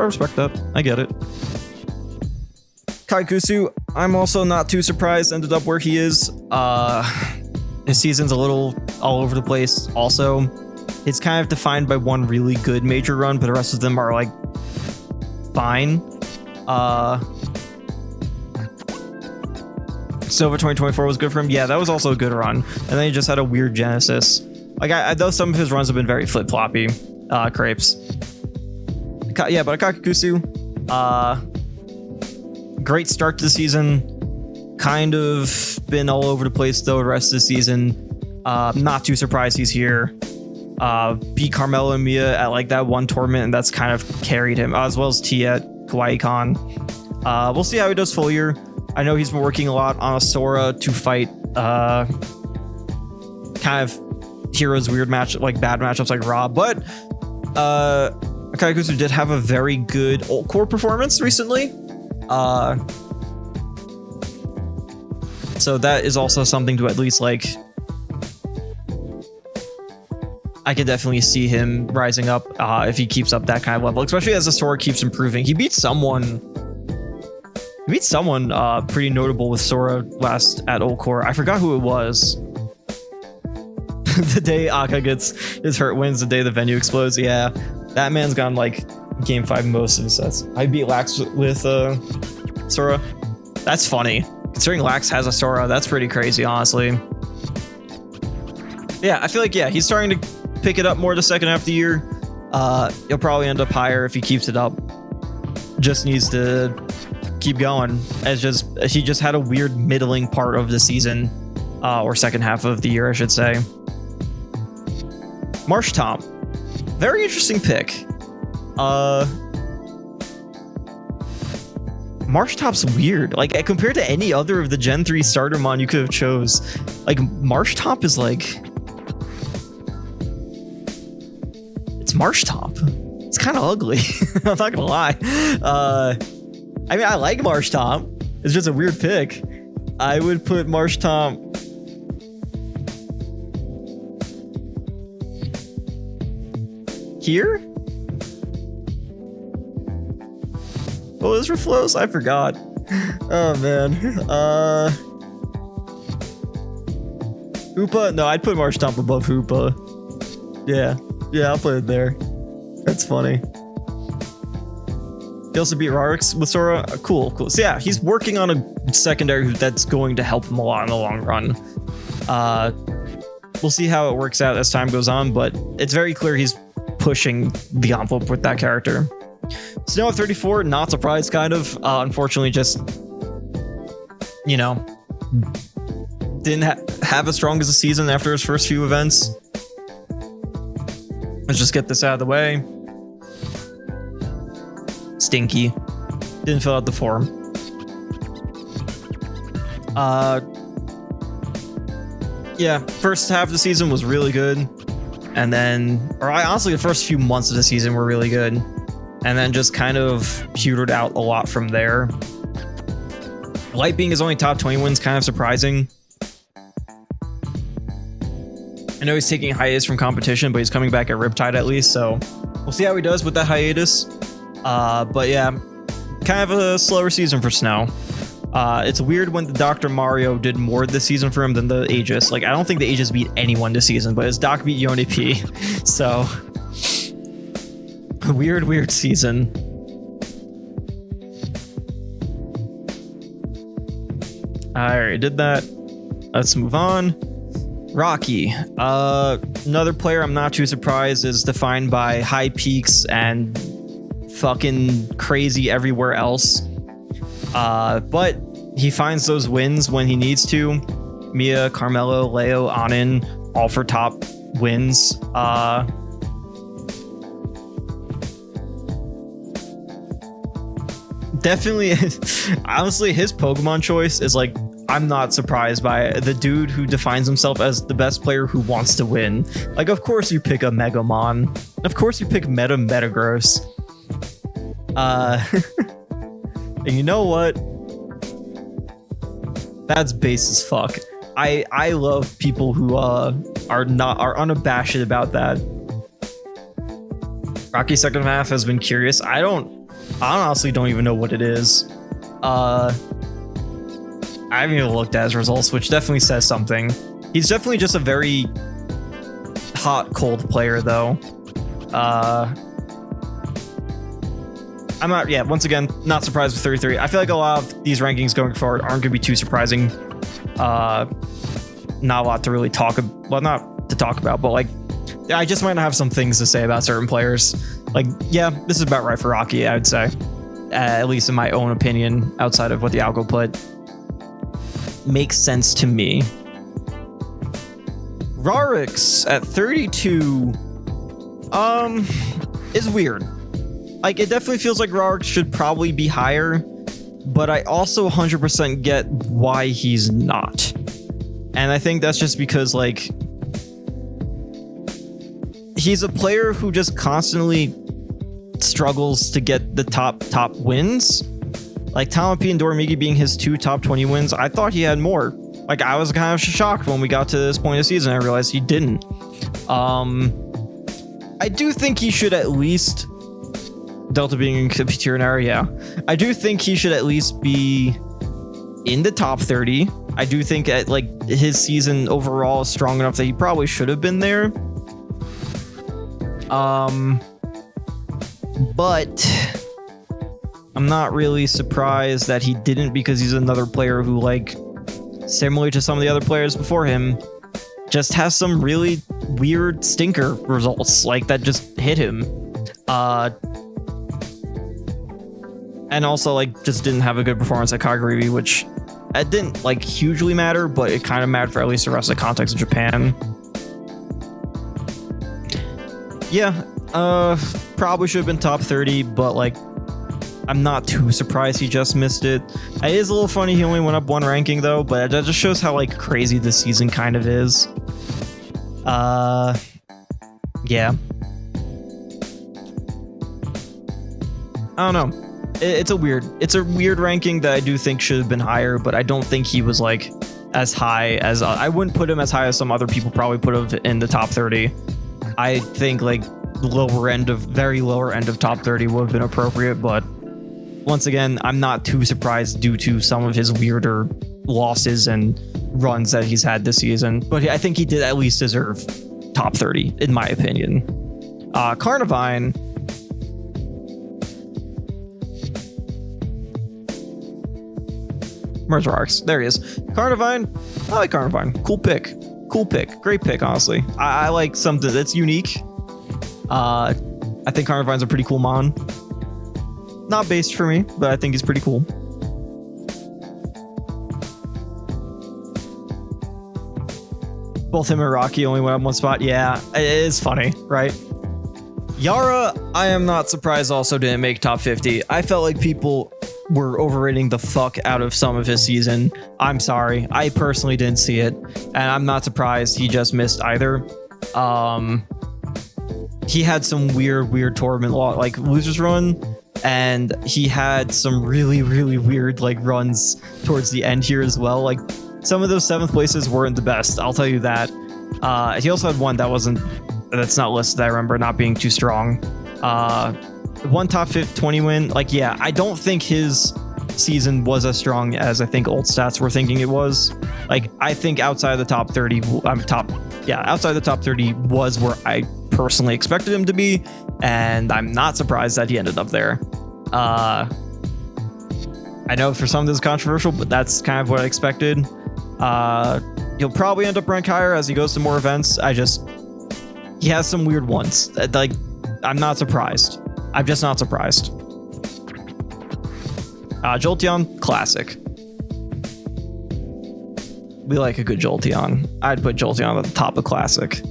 respect that. I get it. Kaikusu, I'm also not too surprised ended up where he is. His season's a little all over the place. Also, it's kind of defined by one really good major run, but the rest of them are like fine. Silver 2024 was good for him. Yeah, that was also a good run. And then he just had a weird Genesis. Like, I though some of his runs have been very flip-floppy. Crepes. Yeah, but Akakusu, great start to the season. Kind of been all over the place though the rest of the season. Not too surprised he's here. Beat Carmelo and Mia at like that one tournament, and that's kind of carried him, as well as T at Kawaii Con. We'll see how he does full year. I know he's been working a lot on a Sora to fight kind of Heroes weird match, like bad matchups like Raw, but Akaikusu did have a very good ult core performance recently. So that is also something to at least like, I could definitely see him rising up if he keeps up that kind of level, especially as the Sora keeps improving. He beat someone pretty notable with Sora last at Old Core. I forgot who it was. The day Akka gets his hurt wins, the day the venue explodes. Yeah, that man's gone like game 5 most of his sets. I beat Lax with Sora. That's funny. Considering Lax has a Sora, that's pretty crazy, honestly. Yeah, I feel like, yeah, he's starting to pick it up more the second half of the year. He'll probably end up higher if he keeps it up. Just needs to keep going. He just had a weird middling part of the season, or second half of the year, I should say. Marsh Tom, very interesting pick. Marsh Top's weird. Like, compared to any other of the Gen 3 starter mon you could have chose, like, Marsh Top is like, it's Marsh Top. It's kind of ugly. I'm not gonna lie. I mean, I like Marsh Top. It's just a weird pick. I would put Marsh Top here. What was Reflows? I forgot. Oh man. Hoopa? No, I'd put Marsh Top above Hoopa. Yeah, I'll put it there. That's funny. He also beat Rarix with Sora. Cool. So yeah, he's working on a secondary that's going to help him a lot in the long run. We'll see how it works out as time goes on, but it's very clear he's pushing the envelope with that character. Snow at 34, not surprised, kind of. Unfortunately, just, you know, didn't have as strong as a season after his first few events. Let's just get this out of the way. Stinky. Didn't fill out the form. Yeah, first half of the season was really good. And then, honestly, the first few months of the season were really good. And then just kind of petered out a lot from there. Light being his only top 20 wins, kind of surprising. I know he's taking a hiatus from competition, but he's coming back at Riptide at least, so we'll see how he does with that hiatus. But yeah, kind of a slower season for Snow. It's weird when the Dr. Mario did more this season for him than the Aegis. Like, I don't think the Aegis beat anyone this season, but his Doc beat Yone P. So, weird season. I already did that. Let's move on. Rocky. Another player I'm not too surprised is defined by high peaks and fucking crazy everywhere else. But he finds those wins when he needs to. Mia, Carmelo, Leo, Anin, all for top wins. Definitely, honestly, his Pokemon choice is like, I'm not surprised by it. The dude who defines himself as the best player who wants to win. Like, of course you pick a Megamon. Of course you pick Metagross. And you know what? That's base as fuck. I love people who are unabashed about that. Rocky's second half has been curious. I honestly don't even know what it is. I haven't even looked at his results, which definitely says something. He's definitely just a very hot, cold player, though. I'm not, yeah, once again, not surprised with 33. I feel like a lot of these rankings going forward aren't going to be too surprising. Not a lot to really talk about. Well, not to talk about, but like, I just might not have some things to say about certain players. Like, yeah, this is about right for Rocky, I would say. At least in my own opinion, outside of what the algo put. Makes sense to me. Rarix at 32 is weird. Like, it definitely feels like Rarix should probably be higher, but I also 100% get why he's not. And I think that's just because, like, he's a player who just constantly struggles to get the top wins. Like, Tamappi and Dormigi being his 2 top 20 wins, I thought he had more. Like, I was kind of shocked when we got to this point of the season. I realized he didn't. I do think he should at least, Delta being a veterinary, yeah. I do think he should at least be in the top 30. I do think at like his season overall is strong enough that he probably should have been there. But I'm not really surprised that he didn't, because he's another player who, like, similar to some of the other players before him, just has some really weird stinker results, like, that just hit him. And also, like, just didn't have a good performance at Kagurabi, which it didn't, like, hugely matter, but it kind of mattered for at least the rest of the context of Japan. Yeah, probably should have been top 30, but, like, I'm not too surprised he just missed it. It is a little funny he only went up one ranking, though, but that just shows how, like, crazy this season kind of is. Yeah. I don't know. It's a weird ranking that I do think should have been higher, but I don't think he was, like, as high as I wouldn't put him as high as some other people probably put him in the top 30. I think, like, very lower end of top 30 would have been appropriate, but once again, I'm not too surprised due to some of his weirder losses and runs that he's had this season. But I think he did at least deserve top 30, in my opinion. Carnivine. Mergearks. There he is. Carnivine. I like Carnivine. Cool pick. Great pick, honestly. I like something that's unique. I think Carnivine's a pretty cool mon. Not based for me, but I think he's pretty cool. Both him and Rocky only went up one spot. Yeah, it is funny, right? Yara, I am not surprised also didn't make top 50. I felt like people were overrating the fuck out of some of his season. I'm sorry. I personally didn't see it, and I'm not surprised he just missed either. He had some weird tournament like losers run, and he had some really weird like runs towards the end here as well. Like some of those 7th places weren't the best, I'll tell you that. He also had one that's not listed, I remember not being too strong. One top 20 win. Like, yeah, I don't think his season was as strong as I think old stats were thinking it was. Like, I think outside the top 30, outside the top 30 was where I personally expected him to be, and I'm not surprised that he ended up there. I know for some this is controversial, but that's kind of what I expected. He'll probably end up ranked higher as he goes to more events. He has some weird ones. Like, I'm not surprised. I'm just not surprised. Jolteon, classic. We like a good Jolteon. I'd put Jolteon at the top of classic.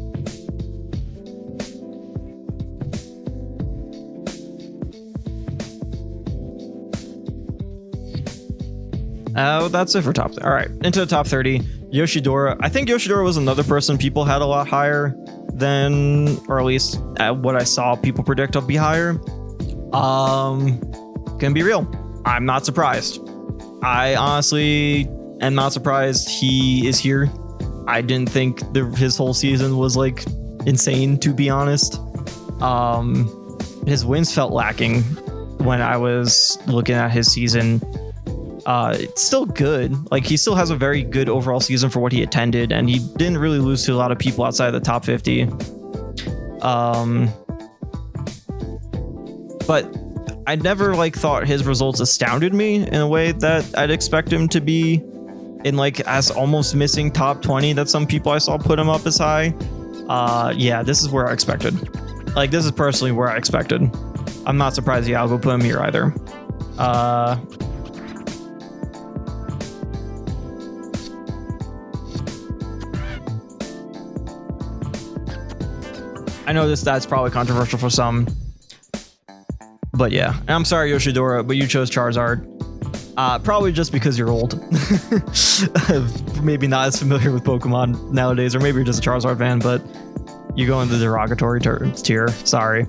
That's it for top. All right, into the top 30. Yoshidora. I think Yoshidora was another person people had a lot higher than, or at least what I saw people predict will be higher. Gonna be real. I'm not surprised. I honestly am not surprised he is here. I didn't think his whole season was like insane, to be honest. His wins felt lacking when I was looking at his season. It's still good. Like, he still has a very good overall season for what he attended, and he didn't really lose to a lot of people outside the top 50. But I never like thought his results astounded me in a way that I'd expect him to be in, like, as almost missing top 20 that some people I saw put him up as high. Yeah, this is where I expected. Like, this is personally where I expected. I'm not surprised Iago put him here either. I know this stat's probably controversial for some, but yeah. And I'm sorry, Yoshidora, but you chose Charizard. Probably just because you're old. Maybe not as familiar with Pokemon nowadays, or maybe you're just a Charizard fan, but you go in the derogatory tier. Sorry.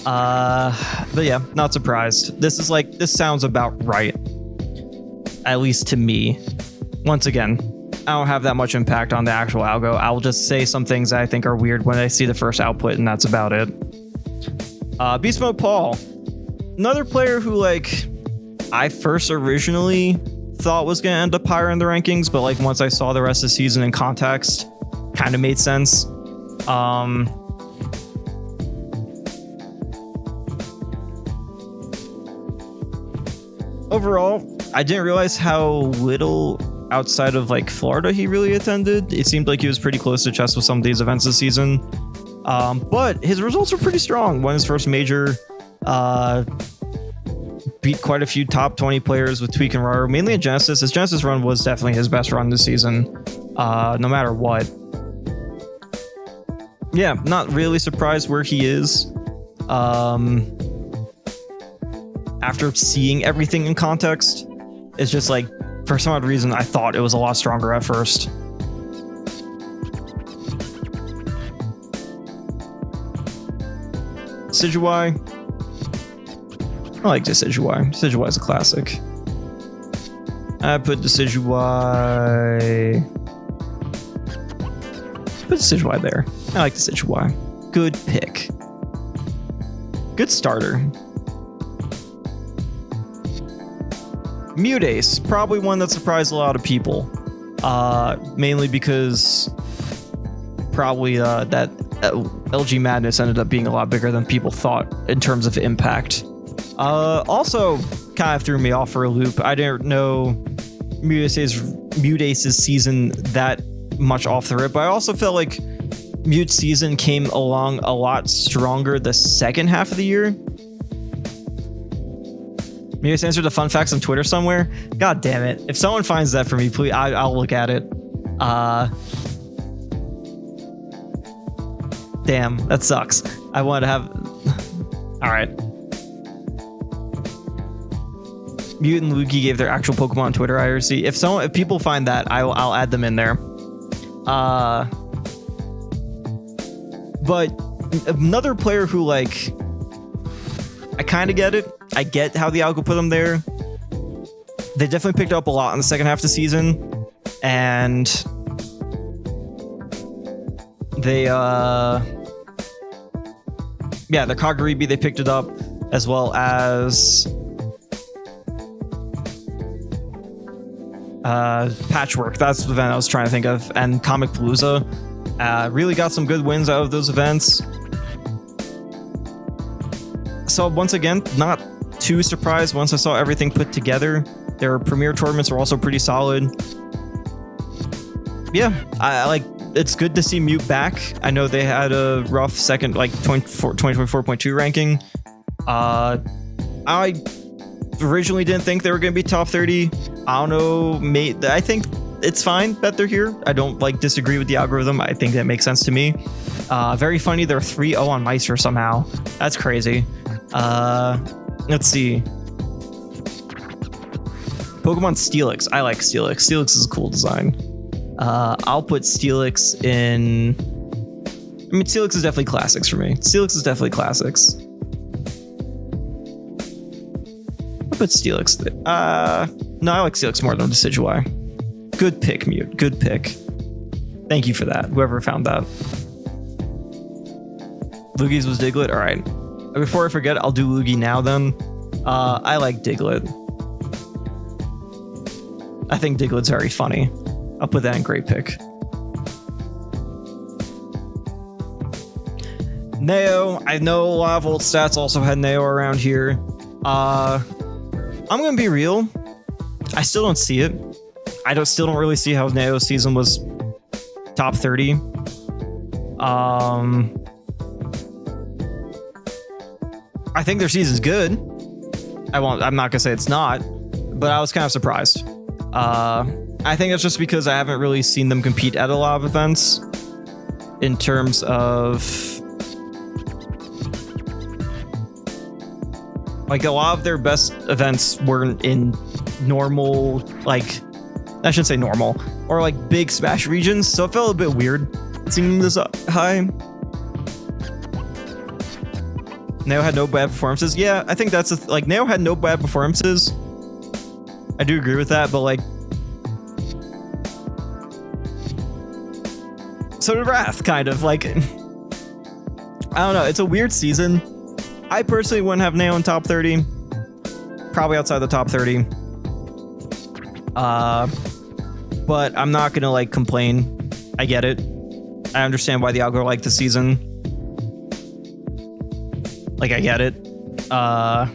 But yeah, not surprised. This sounds about right. At least to me. Once again, I don't have that much impact on the actual algo. I'll just say some things that I think are weird when I see the first output, and that's about it. Beast Mode Paul, another player who like I first originally thought was gonna end up higher in the rankings, but like once I saw the rest of the season in context, kind of made sense. Overall, I didn't realize how little outside of like Florida he really attended. It seemed like he was pretty close to chess with some of these events this season. But his results were pretty strong. Won his first major, beat quite a few top 20 players with Tweak and Raru, mainly in Genesis. His Genesis run was definitely his best run this season, no matter what. Yeah, not really surprised where he is. After seeing everything in context, it's just like, for some odd reason, I thought it was a lot stronger at first. Decidueye. I like Decidueye. Decidueye is a classic. I put Decidueye. Put Decidueye there. I like Decidueye. Good pick. Good starter. Mutace, probably one that surprised a lot of people. Mainly because probably that LG Madness ended up being a lot bigger than people thought in terms of impact. Also kind of threw me off for a loop. I didn't know Mutace's season that much off the rip, but I also felt like Mute's season came along a lot stronger the second half of the year. Mutace answered the fun facts on Twitter somewhere. God damn it. If someone finds that for me, please, I'll look at it. Damn, that sucks. I wanted to have... All right. Mute and Luigi gave their actual Pokemon on Twitter IRC. If people find that, I'll add them in there. But another player who, like, I kind of get it. I get how the algo put them there. They definitely picked up a lot in the second half of the season, and they the Kagaribi, they picked it up, as well as Patchwork. That's the event I was trying to think of, and Comic Palooza. Really got some good wins out of those events. So once again, not too surprised once I saw everything put together. Their premier tournaments were also pretty solid. Yeah, I like. It's good to see Mute back. I know they had a rough second, like 2024.2 ranking. I originally didn't think they were going to be top 30. I don't know. I think it's fine that they're here. I don't like disagree with the algorithm. I think that makes sense to me. Very funny. They're 3-0 on Meister somehow. That's crazy. Let's see. Pokemon Steelix. I like Steelix. Steelix is a cool design. I'll put Steelix in... I mean, Steelix is definitely classics for me. Steelix is definitely classics. I'll put Steelix there. No, I like Steelix more than Decidueye. Good pick, Mute. Good pick. Thank you for that, whoever found that. Lugi's was Diglett? Alright. Before I forget, I'll do Lugi now then. I like Diglett. I think Diglett's very funny. I'll put that in great pick. Neo. I know a lot of old stats also had Neo around here. I'm gonna be real. I still don't see it. I still don't really see how Neo's season was top 30. I think their season's good. I'm not gonna say it's not, but I was kind of surprised. I think it's just because I haven't really seen them compete at a lot of events in terms of like a lot of their best events weren't in normal, like, I shouldn't say normal, or like big Smash regions, so it felt a bit weird seeing this high. Neo had no bad performances. Yeah, I think that's like Neo had no bad performances. I do agree with that, but like so did Wrath, kind of. Like, I don't know. It's a weird season. I personally wouldn't have Neo in top 30. Probably outside the top 30. But I'm not gonna like complain. I get it. I understand why the algo liked the season. Like, I get it. I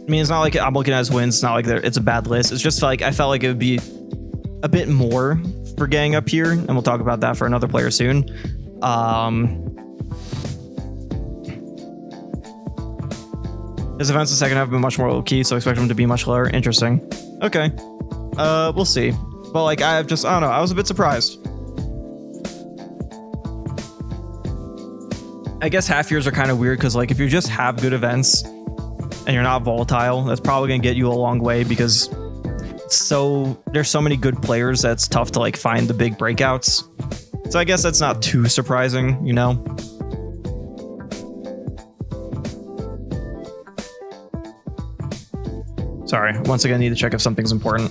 mean, it's not like I'm looking at his wins. It's not like it's a bad list. It's just like I felt like it would be a bit more for getting up here, and we'll talk about that for another player soon. His events in the second half have been much more low key, so I expect him to be much lower. Interesting. Okay. We'll see. But like, I don't know. I was a bit surprised. I guess half years are kind of weird because like if you just have good events and you're not volatile, that's probably gonna get you a long way because there's so many good players that it's tough to like find the big breakouts. So I guess that's not too surprising, you know? Sorry, once again, I need to check if something's important.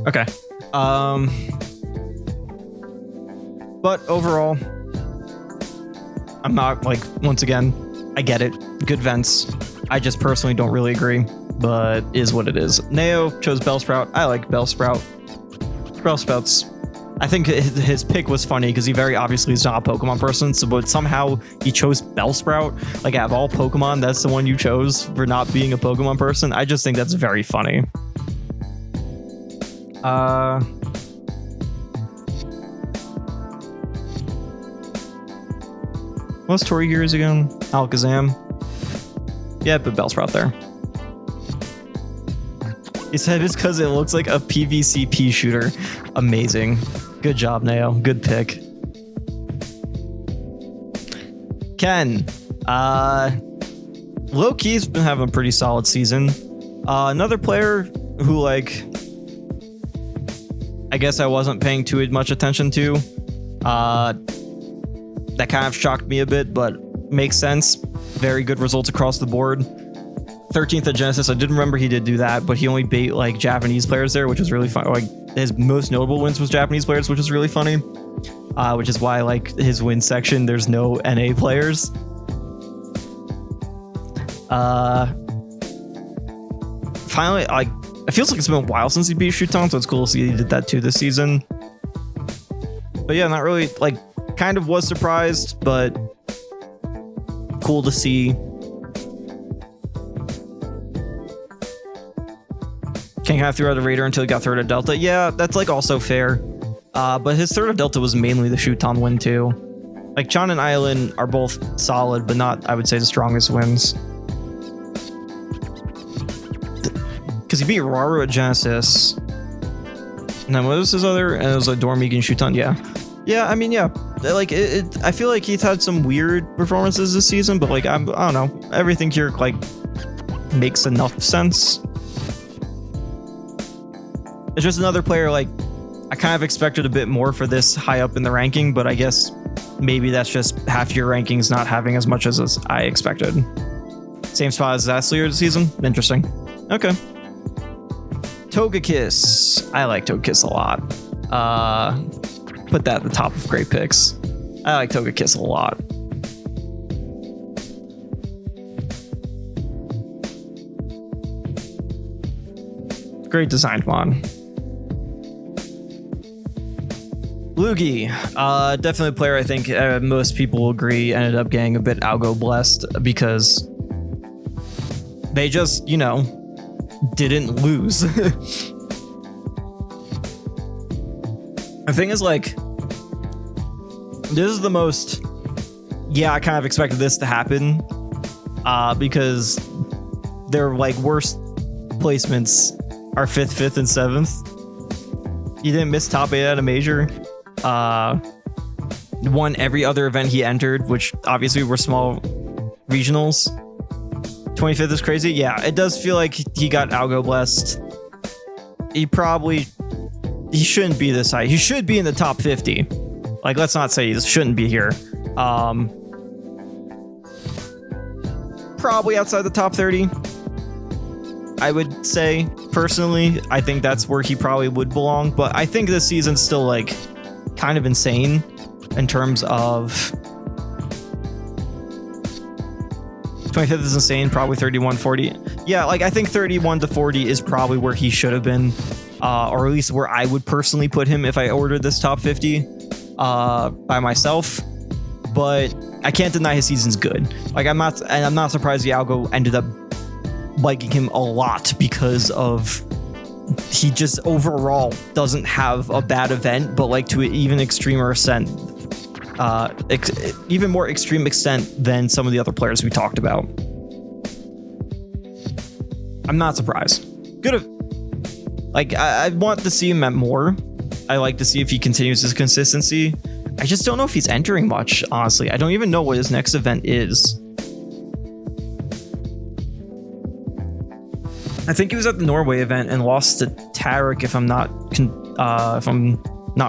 Okay. But overall, I'm not like, once again, I get it. Good vents. I just personally don't really agree, but is what it is. Neo chose Bellsprout. I like Bellsprout. Bellsprout's, I think his pick was funny because he very obviously is not a Pokemon person, so but somehow he chose Bellsprout. Like, out of all Pokemon, that's the one you chose for not being a Pokemon person. I just think that's very funny. What's Torigiri's again? Alakazam. Yeah, but Bellsprout there. He said it's because it looks like a PvCP shooter. Amazing. Good job, Neo. Good pick. Ken. Low-key's been having a pretty solid season. Another player who, like, I guess I wasn't paying too much attention to. That kind of shocked me a bit, but makes sense. Very good results across the board. 13th at Genesis. I didn't remember he did do that, but he only beat like Japanese players there, which was really fun. Like, his most notable wins was Japanese players, which is really funny. Which is why like his win section, there's no NA players. Finally, like, it feels like it's been a while since he beat Shuton, so it's cool to see he did that too this season. But yeah, not really, like, kind of was surprised, but cool to see. King half through the Raider until he got third at Delta. Yeah, that's like also fair. But his third at Delta was mainly the Shuton win too. Like, Chan and Island are both solid, but not, I would say, the strongest wins. Because he beat Raru at Genesis. And then what was his other? And it was like Dormig and Shuton. Yeah. Yeah, I mean, yeah. Like, I feel like he's had some weird performances this season, but like, I don't know. Everything here, like, makes enough sense. It's just another player, like, I kind of expected a bit more for this high up in the ranking, but I guess maybe that's just half your rankings not having as much as I expected. Same spot as last year's season. Interesting. Okay. Togekiss. I like Togekiss a lot. Put that at the top of great picks. I like Togekiss a lot. Great designed mon. Luigi, definitely a player I think most people will agree ended up getting a bit algo blessed because they just, you know, didn't lose. The thing is, like, this is the most, yeah, I kind of expected this to happen because their like worst placements are 5th, 5th, and 7th. He didn't miss top 8 at a major. Won every other event he entered, which obviously were small regionals. 25th is crazy. Yeah, it does feel like he got algo blessed. He shouldn't be this high. He should be in the top 50. Like, let's not say he shouldn't be here. Probably outside the top 30. I would say, personally, I think that's where he probably would belong. But I think this season's still, like, kind of insane. in terms of 25th is insane, probably 31, 40. Yeah, like I think 31 to 40 is probably where he should have been, or at least where I would personally put him if I ordered this top 50 by myself. But I can't deny his season's good. Like I'm not surprised the algo ended up liking him a lot because of he just overall doesn't have a bad event, but like to an even extremer extent. Even more extreme extent than some of the other players we talked about. I'm not surprised. Good. Like I want to see him at more. I like to see if he continues his consistency. I just don't know if he's entering much, honestly. I don't even know what his next event is. I think he was at the Norway event and lost to Tarek, if I'm not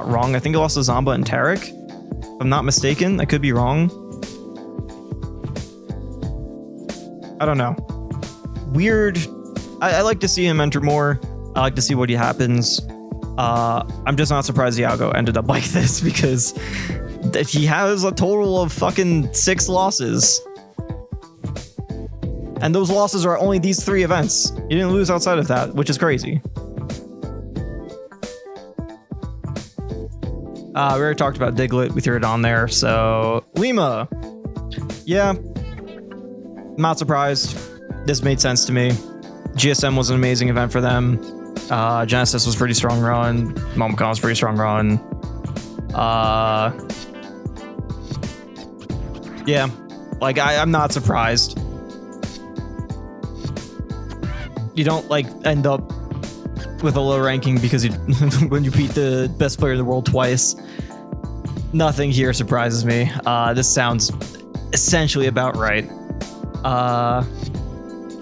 wrong. I think he lost to Zamba and Tarek. If I'm not mistaken, I could be wrong. I don't know. Weird. I like to see him enter more. I like to see what happens. I'm just not surprised the algo ended up like this because he has a total of fucking 6 losses. And those losses are only these 3 events. He didn't lose outside of that, which is crazy. We already talked about Diglett. We threw it on there. So, Lima. Yeah. Not surprised. This made sense to me. GSM was an amazing event for them. Genesis was pretty strong run. Momocon was pretty strong run. Yeah. Like, I'm not surprised. You don't, like, end up with a low ranking because when you beat the best player in the world twice. Nothing here surprises me. This sounds essentially about right.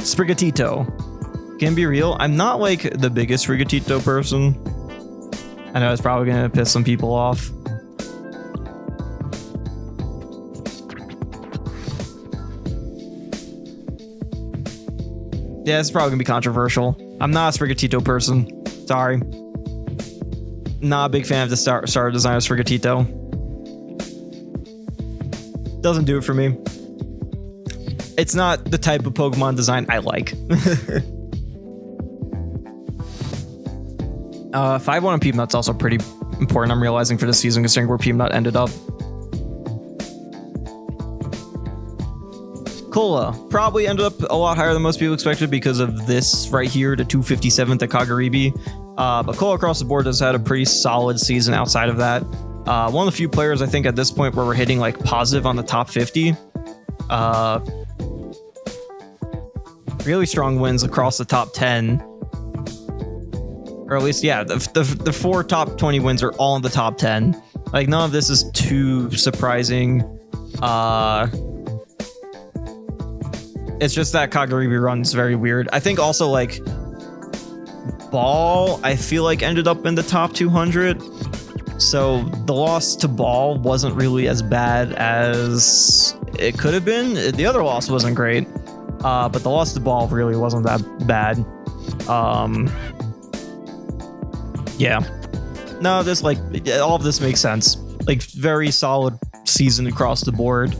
Sprigatito. Can be real. I'm not like the biggest Sprigatito person. I know it's probably gonna piss some people off. Yeah, it's probably gonna be controversial. I'm not a Sprigatito person. Sorry. Not a big fan of the starter design of Sprigatito. Doesn't do it for me. It's not the type of Pokemon design I like. 5-1 on Peepnut's also pretty important, I'm realizing, for this season, considering where Peepnut ended up. Cola probably ended up a lot higher than most people expected because of this right here, the 257th at Kagaribi. But Cola across the board has had a pretty solid season outside of that. One of the few players I think at this point where we're hitting like positive on the top 50. Really strong wins across the top 10. Or at least, yeah, the 4 top 20 wins are all in the top 10. Like, none of this is too surprising. It's just that Kagaribi run's very weird. I think also, like, Ball, I feel like, ended up in the top 200. So the loss to Ball wasn't really as bad as it could have been. The other loss wasn't great. But the loss to Ball really wasn't that bad. Yeah. No, this, like, all of this makes sense. Like, very solid season across the board.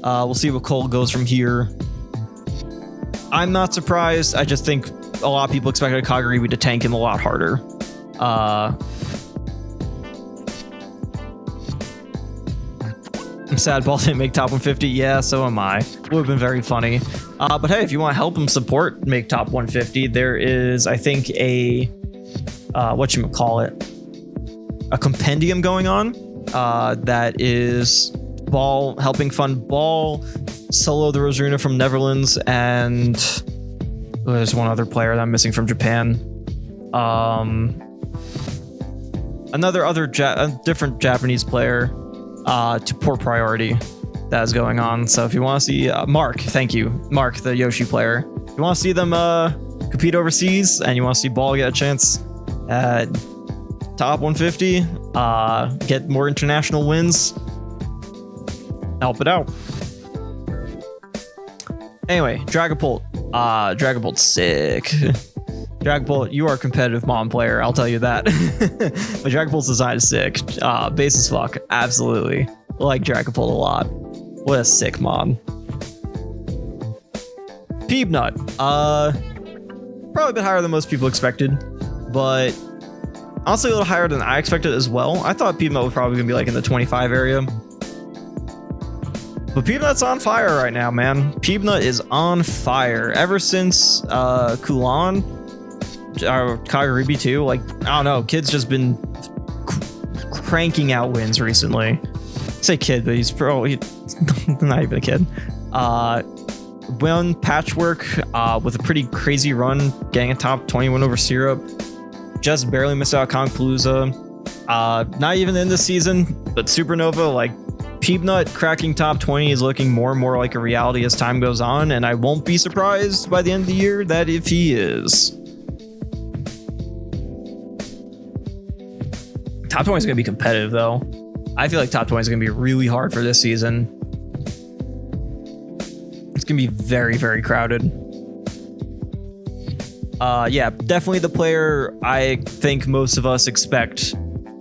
We'll see what Cole goes from here. I'm not surprised. I just think a lot of people expected Kagaribi to tank him a lot harder. I'm sad Ball didn't make top 150. Yeah, so am I. Would have been very funny. But hey, if you want to help him support make top 150, there is, I think, a a compendium going on that is Ball helping fund Ball, Solo the Rosarina from Netherlands, and there's one other player that I'm missing from Japan. A different Japanese player to poor priority that is going on. So if you want to see Mark, thank you, Mark, the Yoshi player. If you want to see them compete overseas and you want to see Ball get a chance at top 150, get more international wins, help it out. Anyway, Dragapult. Dragapult's sick. Dragapult, you are a competitive Mon player, I'll tell you that. But Dragapult's design is sick. Base as fuck, absolutely. Like Dragapult a lot. What a sick Mon. Peebnut, probably a bit higher than most people expected, but honestly a little higher than I expected as well. I thought Peebnut was probably gonna be like in the 25 area. But Peebnut's on fire right now, man. Peebnut is on fire. Ever since Kulan, or Kagaribi too, like, I don't know, kid's just been cranking out wins recently. I say kid, but he's probably not even a kid. Won Patchwork with a pretty crazy run, getting a top 20 win over Syrup. Just barely missed out Kongpalooza. Not even in this season, but Supernova, like, Peebnut cracking top 20 is looking more and more like a reality as time goes on, and I won't be surprised by the end of the year that if he is. Top 20 is going to be competitive, though. I feel like top 20 is going to be really hard for this season. It's going to be very, very crowded. Yeah, definitely the player I think most of us expect.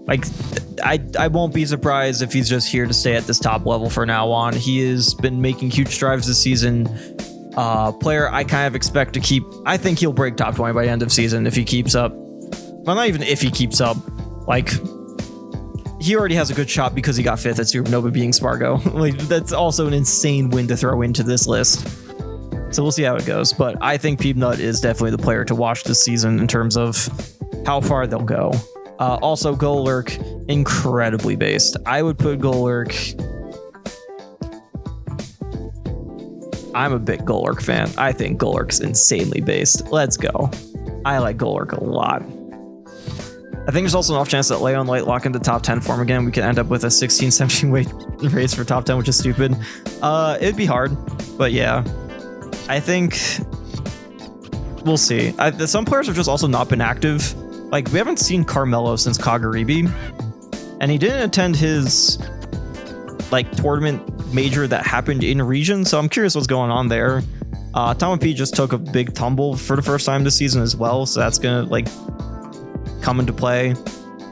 Like, I won't be surprised if he's just here to stay at this top level for now on. He has been making huge strides this season. Player I kind of expect to keep. I think he'll break top 20 by the end of season if he keeps up. Well, not even if he keeps up. Like, he already has a good shot because he got 5th at Supernova being Spargo. Like, that's also an insane win to throw into this list. So we'll see how it goes. But I think Peebnut is definitely the player to watch this season in terms of how far they'll go. Also, Golurk, incredibly based. I would put Golurk. I'm a big Golurk fan. I think Golurk's insanely based. Let's go. I like Golurk a lot. I think there's also an off chance that Leon might lock into top 10 form again. We could end up with a 16-17 weight race for top 10, which is stupid. It'd be hard, but yeah. I think we'll see. Some players have just also not been active. Like, we haven't seen Carmelo since Kagaribi, and he didn't attend his like tournament major that happened in region, so I'm curious what's going on there. Tom P just took a big tumble for the first time this season as well, so that's gonna like come into play.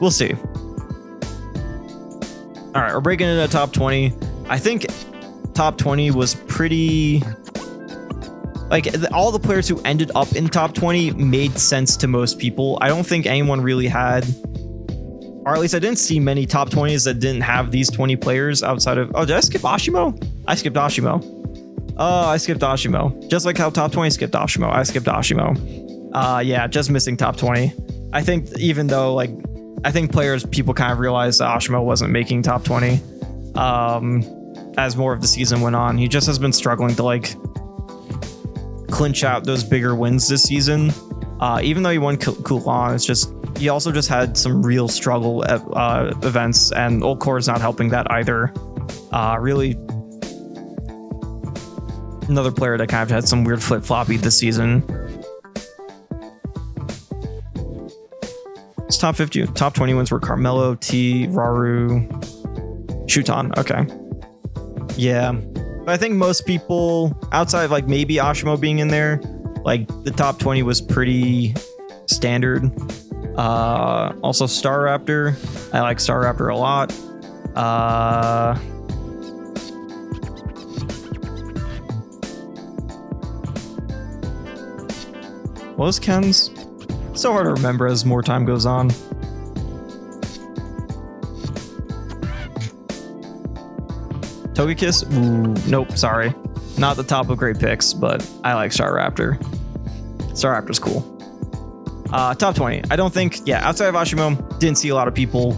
We'll see. All right, we're breaking into top 20. I think top 20 was pretty. Like, all the players who ended up in top 20 made sense to most people. I don't think anyone really had, or at least I didn't see many top 20s that didn't have these 20 players outside of, oh, did I skip Ashimo? I skipped Ashimo. Oh, I skipped Ashimo. Just like how top 20 skipped Ashimo, I skipped Ashimo. Yeah, just missing top 20. I think even though, like, I think people kind of realized that Ashimo wasn't making top 20 as more of the season went on. He just has been struggling to, like, clinch out those bigger wins this season. Even though he won Kulan, it's just he also just had some real struggle events, and Old Core is not helping that either. Really, another player that kind of had some weird flip-floppy this season. It's top 50, top 20 wins were Carmelo, T, Raru, Shuton. Okay, yeah. But I think most people, outside of like maybe Ashimo being in there, like the top 20 was pretty standard. Also Star Raptor. I like Star Raptor a lot. What was Ken's? So hard to remember as more time goes on. Togekiss? Ooh, nope, sorry. Not the top of great picks, but I like Star Raptor. Star Raptor's cool. Top 20. I don't think, yeah, outside of Ashimo, didn't see a lot of people.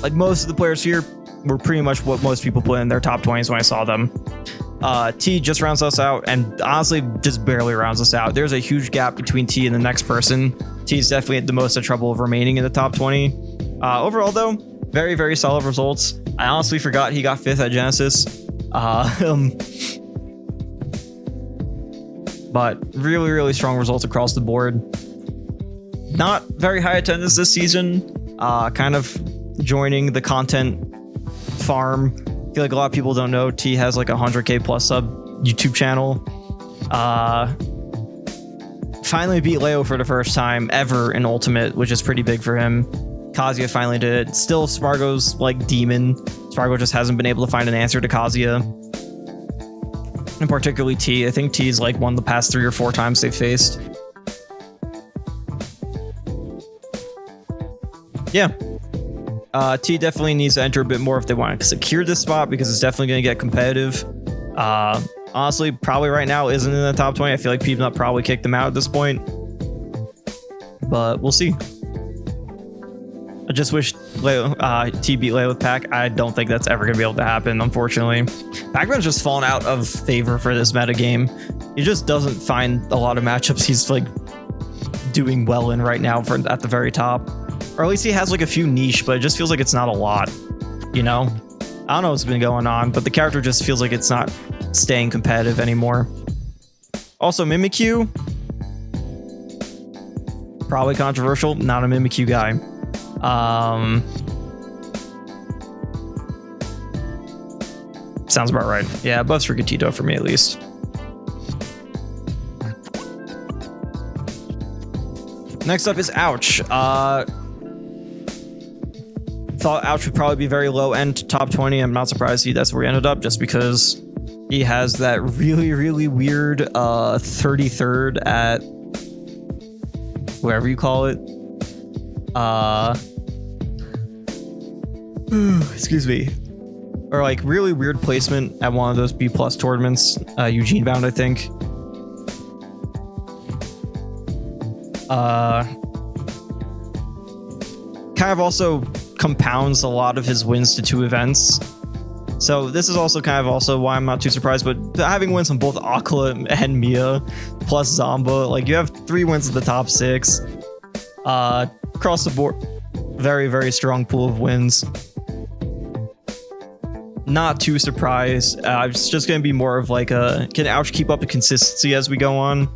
Like, most of the players here were pretty much what most people put in their top 20s when I saw them. T just rounds us out, and honestly just barely rounds us out. There's a huge gap between T and the next person. T's definitely had the most of trouble of remaining in the top 20. Overall, though, very, very solid results. I honestly forgot he got 5th at Genesis. But really, really strong results across the board. Not very high attendance this season. Kind of joining the content farm. I feel like a lot of people don't know T has like a 100k plus sub YouTube channel. finally beat Leo for the first time ever in Ultimate, which is pretty big for him. Kazuya finally did it. Still, Spargo's like demon. Spargo just hasn't been able to find an answer to Kazuya. And particularly T. I think T is like won the past 3 or 4 times they've faced. Yeah. T definitely needs to enter a bit more if they want to secure this spot, because it's definitely going to get competitive. Honestly, probably right now isn't in the top 20. I feel like Peanut probably kicked them out at this point. But we'll see. I just wish Leo, T beat Leo with Pac. I don't think that's ever going to be able to happen, unfortunately. Pac-Man's just fallen out of favor for this meta game. He just doesn't find a lot of matchups he's like doing well in right now at the very top. Or at least he has like a few niche, but it just feels like it's not a lot, you know? I don't know what's been going on, but the character just feels like it's not staying competitive anymore. Also, Mimikyu. Probably controversial. Not a Mimikyu guy. Sounds about right. Yeah, above Srigatito for me at least. Next up is Ouch. Thought Ouch would probably be very low end top 20. I'm not surprised that's where he ended up, just because he has that really, really weird 33rd at wherever you call it. Excuse me. Or like really weird placement at one of those B+ tournaments, Eugene bound, I think. Kind of also compounds a lot of his wins to 2 events. So this is also kind of also why I'm not too surprised, but having wins on both Akala and Mia plus Zamba, like you have 3 wins in the top 6. Across the board, very, very strong pool of wins. Not too surprised. It's just going to be more of like a, can Ouch keep up the consistency as we go on?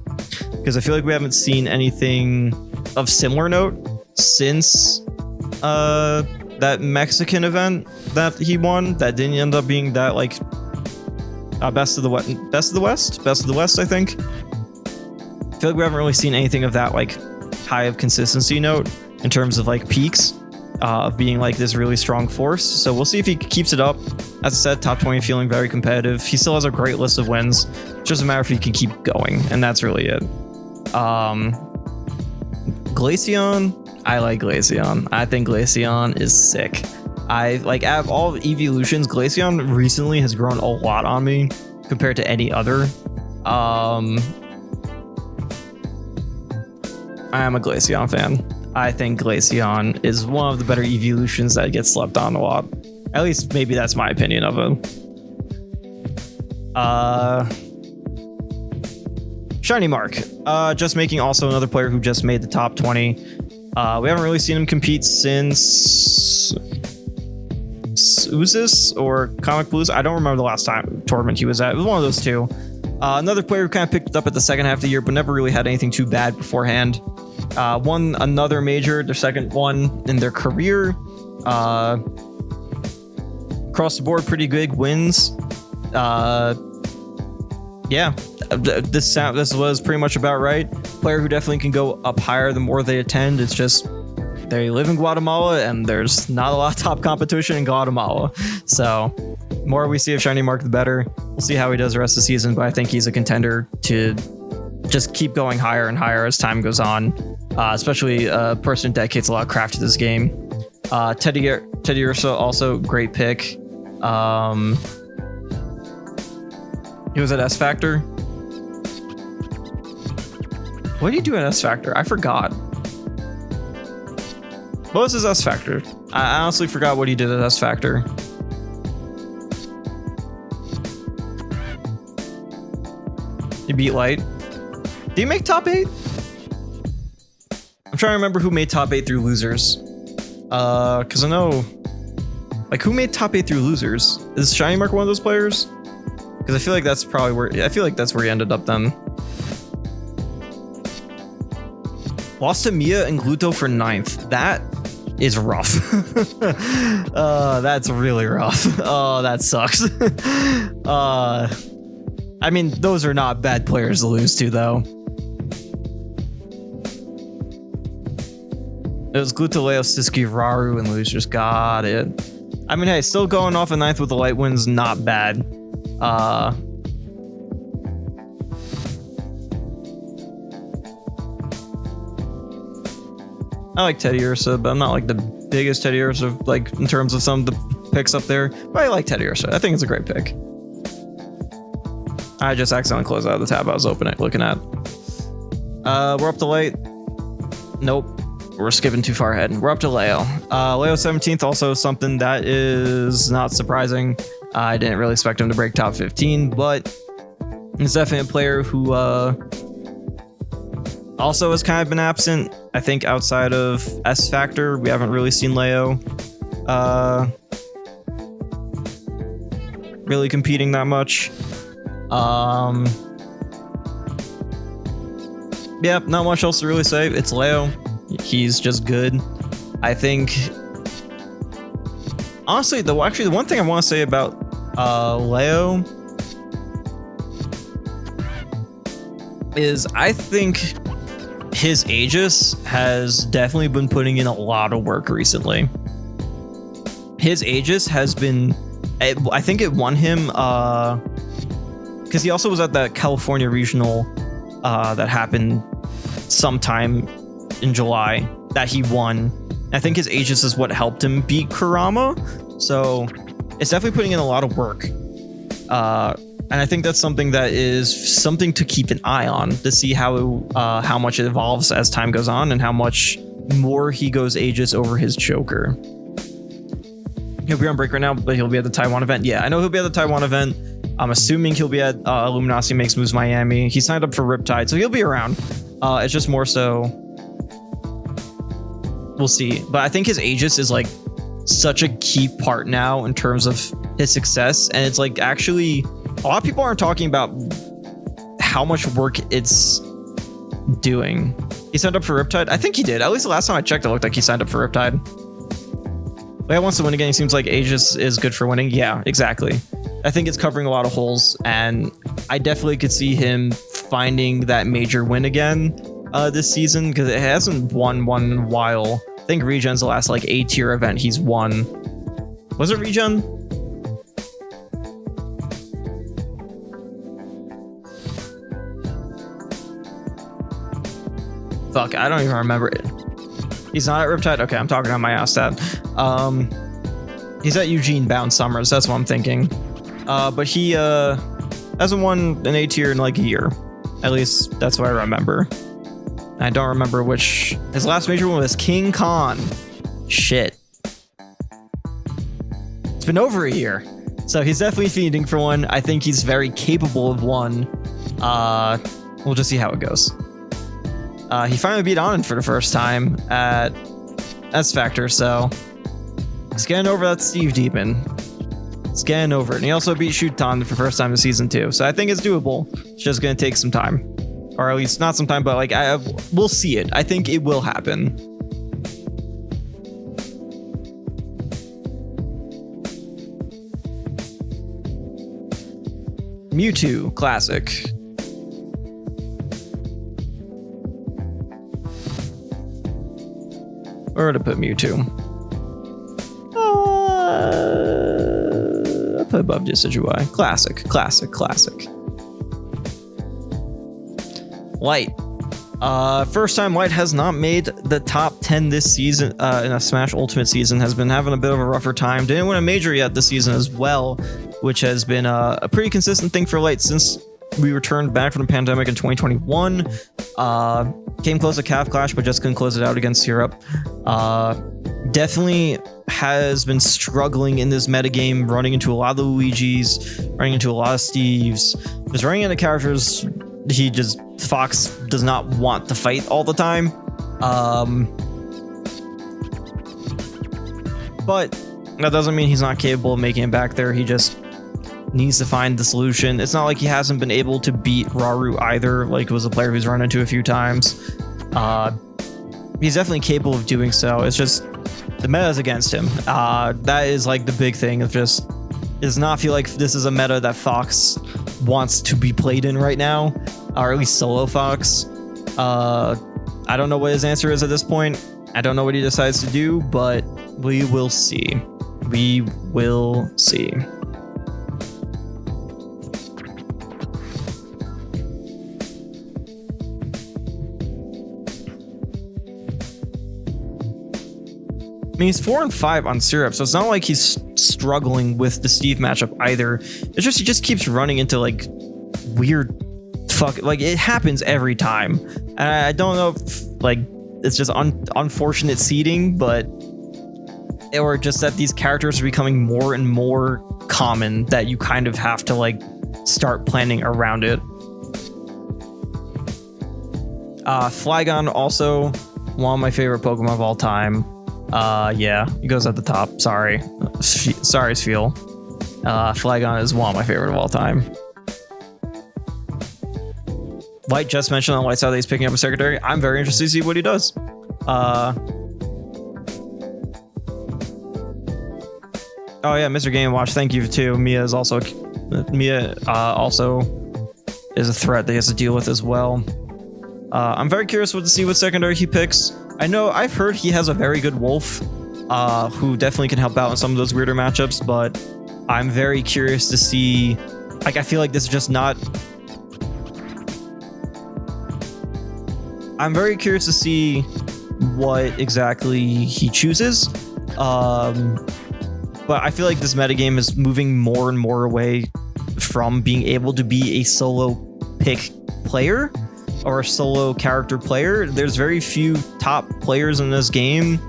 Because I feel like we haven't seen anything of similar note since that Mexican event that he won that didn't end up being that like best of the west, I think. I feel like we haven't really seen anything of that like high of consistency note in terms of like peaks of being like this really strong force. So we'll see if he keeps it up. As I said, top 20 feeling very competitive. He still has a great list of wins. It's just a matter if he can keep going, and that's really it. Glaceon, I like Glaceon. I think Glaceon is sick. I like, out of all evolutions, Glaceon recently has grown a lot on me compared to any other. I am a Glaceon fan. I think Glaceon is one of the better evolutions that gets slept on a lot. At least maybe that's my opinion of him. Shiny Mark. Just making also another player who just made the top 20. We haven't really seen him compete since Uzis or Comic Blues. I don't remember the last time tournament he was at. It was one of those two. Another player who kind of picked it up at the second half of the year, but never really had anything too bad beforehand. Won another major, their second one in their career. Across the board, pretty big wins. Yeah, this was pretty much about right. Player who definitely can go up higher the more they attend. It's just they live in Guatemala and there's not a lot of top competition in Guatemala. So the more we see of Shiny Mark, the better. We'll see how he does the rest of the season, but I think he's a contender to just keep going higher and higher as time goes on. Especially a person who dedicates a lot of craft to this game. Teddy Ursa, also great pick. He was at S Factor. What did he do at S Factor? I forgot. What was his S Factor? I honestly forgot what he did at S Factor. He beat Light. Did he make top 8? I'm trying to remember who made top 8 through losers. Because I know, like, who made top 8 through losers? Is Shiny Mark one of those players? Because I feel like that's probably where, I feel like that's where he ended up then. Lost to Mia and Gluto for 9th. That is rough. That's really rough. Oh, that sucks. I mean, those are not bad players to lose to, though. It was glued to Leo, Siski, Raru, and Losers. Got it. I mean, hey, still going off a ninth with the light winds, not bad. I like Teddy Ursa, but I'm not like the biggest Teddy Ursa, like in terms of some of the picks up there. But I like Teddy Ursa. I think it's a great pick. I just accidentally closed out of the tab I was looking at. We're up to light. Nope. We're skipping too far ahead. We're up to Leo. Leo 17th, also something that is not surprising. I didn't really expect him to break top 15, but he's definitely a player who also has kind of been absent. I think outside of S Factor, we haven't really seen Leo really competing that much. Yeah, not much else to really say. It's Leo. He's just good. I think, honestly, the one thing I want to say about Leo is I think his Aegis has definitely been putting in a lot of work recently. His Aegis has been, I think it won him because he also was at that California regional that happened sometime in July that he won. I think his Aegis is what helped him beat Kurama, so it's definitely putting in a lot of work. And I think that's something that is something to keep an eye on to see how much it evolves as time goes on and how much more he goes Aegis over his Joker. He'll be on break right now, but he'll be at the Taiwan event. Yeah, I know he'll be at the Taiwan event. I'm assuming he'll be at Luminosity Makes Moves Miami. He signed up for Riptide, so he'll be around. It's just more so we'll see. But I think his Aegis is like such a key part now in terms of his success, and it's like actually a lot of people aren't talking about how much work it's doing. He signed up for Riptide? I think he did. At least the last time I checked, it looked like he signed up for Riptide. Leia wants to win again. He seems like Aegis is good for winning. Yeah, exactly. I think it's covering a lot of holes, and I definitely could see him finding that major win again this season, because it hasn't won one in a while. I think Regen's the last like A-tier event he's won. Was it Regen? Fuck, I don't even remember it. He's not at Riptide? Okay, I'm talking on my ass that. He's at Eugene Bound Summers, that's what I'm thinking. But he hasn't won an A-tier in like a year. At least that's what I remember. I don't remember which. His last major one was King Khan. Shit. It's been over a year. So he's definitely feeding for one. I think he's very capable of one. We'll just see how it goes. He finally beat Anand for the first time at S Factor, so he's getting over that Steve Demon. He's getting over it. And he also beat Shuton for the first time in season 2. So I think it's doable. It's just going to take some time. Or at least not some time, but like we'll see it. I think it will happen. Mewtwo Classic. Where to put Mewtwo? I'll put above Decidueye. Classic, classic, classic. Light. First time Light has not made the top 10 this season in a Smash Ultimate season. Has been having a bit of a rougher time. Didn't win a major yet this season as well, which has been a pretty consistent thing for Light since we returned back from the pandemic in 2021. Came close to Calf Clash, but just couldn't close it out against Europe. Definitely has been struggling in this metagame, running into a lot of the Luigis, running into a lot of Steves. Just running into characters Fox does not want to fight all the time. But that doesn't mean he's not capable of making it back there. He just needs to find the solution. It's not like he hasn't been able to beat Raru either. Like, it was a player who's run into a few times. He's definitely capable of doing so. It's just the meta is against him. That is like the big thing. It just does not feel like this is a meta that Fox wants to be played in right now, or at least solo Fox. I don't know what his answer is at this point. I don't know what he decides to do, but we will see. We will see. I mean, he's 4-5 on syrup, so it's not like he's struggling with the Steve matchup either. It's just he just keeps running into like weird like it happens every time. And I don't know if like it's just unfortunate seeding, but or just that these characters are becoming more and more common that you kind of have to like start planning around it. Flygon, also one of my favorite Pokemon of all time. Yeah, he goes at the top. Sorry, Sfeel. Flygon is one of my favorite of all time. Light just mentioned on the light side that he's picking up a secretary. I'm very interested to see what he does. Oh yeah, Mr. Game Watch, thank you too. Mia also is a threat that he has to deal with as well. I'm very curious to see what secondary he picks. I've heard he has a very good Wolf, who definitely can help out in some of those weirder matchups, but I'm very curious to see, like, I feel like this is just not... I'm very curious to see what exactly he chooses, but I feel like this metagame is moving more and more away from being able to be a solo pick player or a solo character player. There's very few top players in this game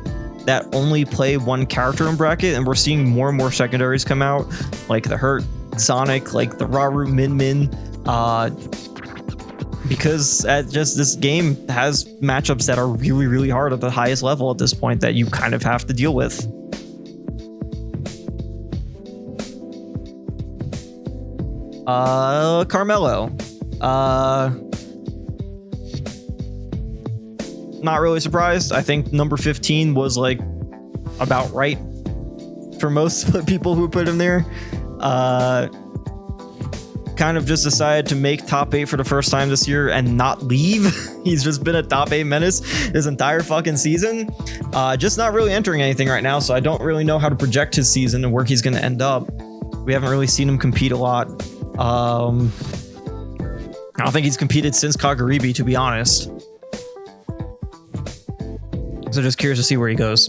that only play one character in bracket, and we're seeing more and more secondaries come out, like the Hurt Sonic, like the Raru Min, because this game has matchups that are really, really hard at the highest level at this point that you kind of have to deal with. Carmelo. Not really surprised. I think number 15 was like about right for most people who put him there. Kind of just decided to make top 8 for the first time this year and not leave. He's just been a top 8 menace his entire fucking season. Just not really entering anything right now, so I don't really know how to project his season and where he's going to end up. We haven't really seen him compete a lot. I don't think he's competed since Kagaribi, to be honest. So just curious to see where he goes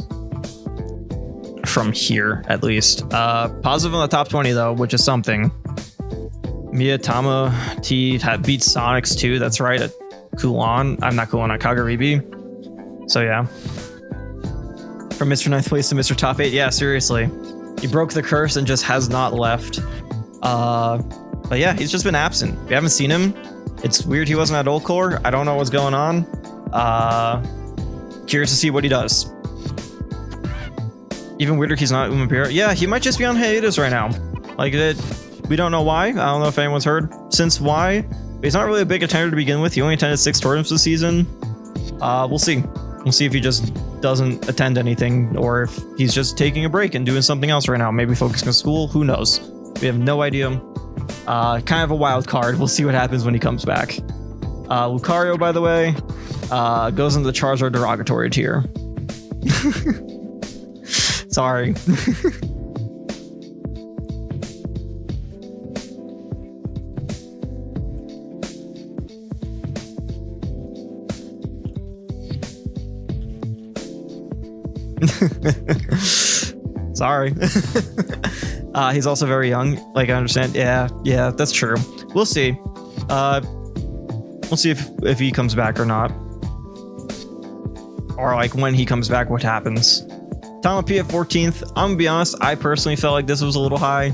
from here, at least. Positive on the top 20 though, which is something. Miyatama T beat Sonics too. That's right, at Kulon. I'm not Kulon, at Kagaribi. So yeah. From Mr. 9th place to Mr. Top 8. Yeah, seriously. He broke the curse and just has not left. But yeah, he's just been absent. We haven't seen him. It's weird he wasn't at Old Core. I don't know what's going on. Curious to see what he does. Even weirder he's not Umapira. Yeah, he might just be on hiatus right now. Like, we don't know why. I don't know if anyone's heard since why. But he's not really a big attender to begin with. He only attended 6 tournaments this season. We'll see. We'll see if he just doesn't attend anything or if he's just taking a break and doing something else right now. Maybe focusing on school. Who knows? We have no idea. Kind of a wild card. We'll see what happens when he comes back. Lucario, by the way, goes into the Charizard derogatory tier. Sorry. Sorry. He's also very young. Like, I understand. Yeah, that's true. We'll see. We'll see if he comes back or not. Or like when he comes back, what happens. Tom P at 14th. I'm gonna be honest, I personally felt like this was a little high.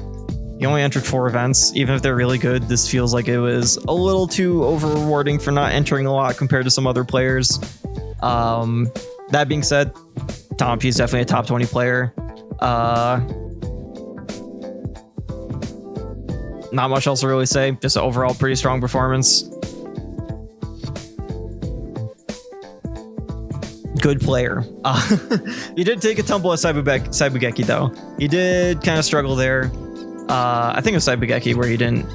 He only entered 4 events. Even if they're really good, this feels like it was a little too over rewarding for not entering a lot compared to some other players. That being said, Tom P is definitely a top 20 player. Not much else to really say. Just an overall pretty strong performance. Good player. He did take a tumble at Saibugeki though. He did kind of struggle there. I think it was Saibugeki where he didn't.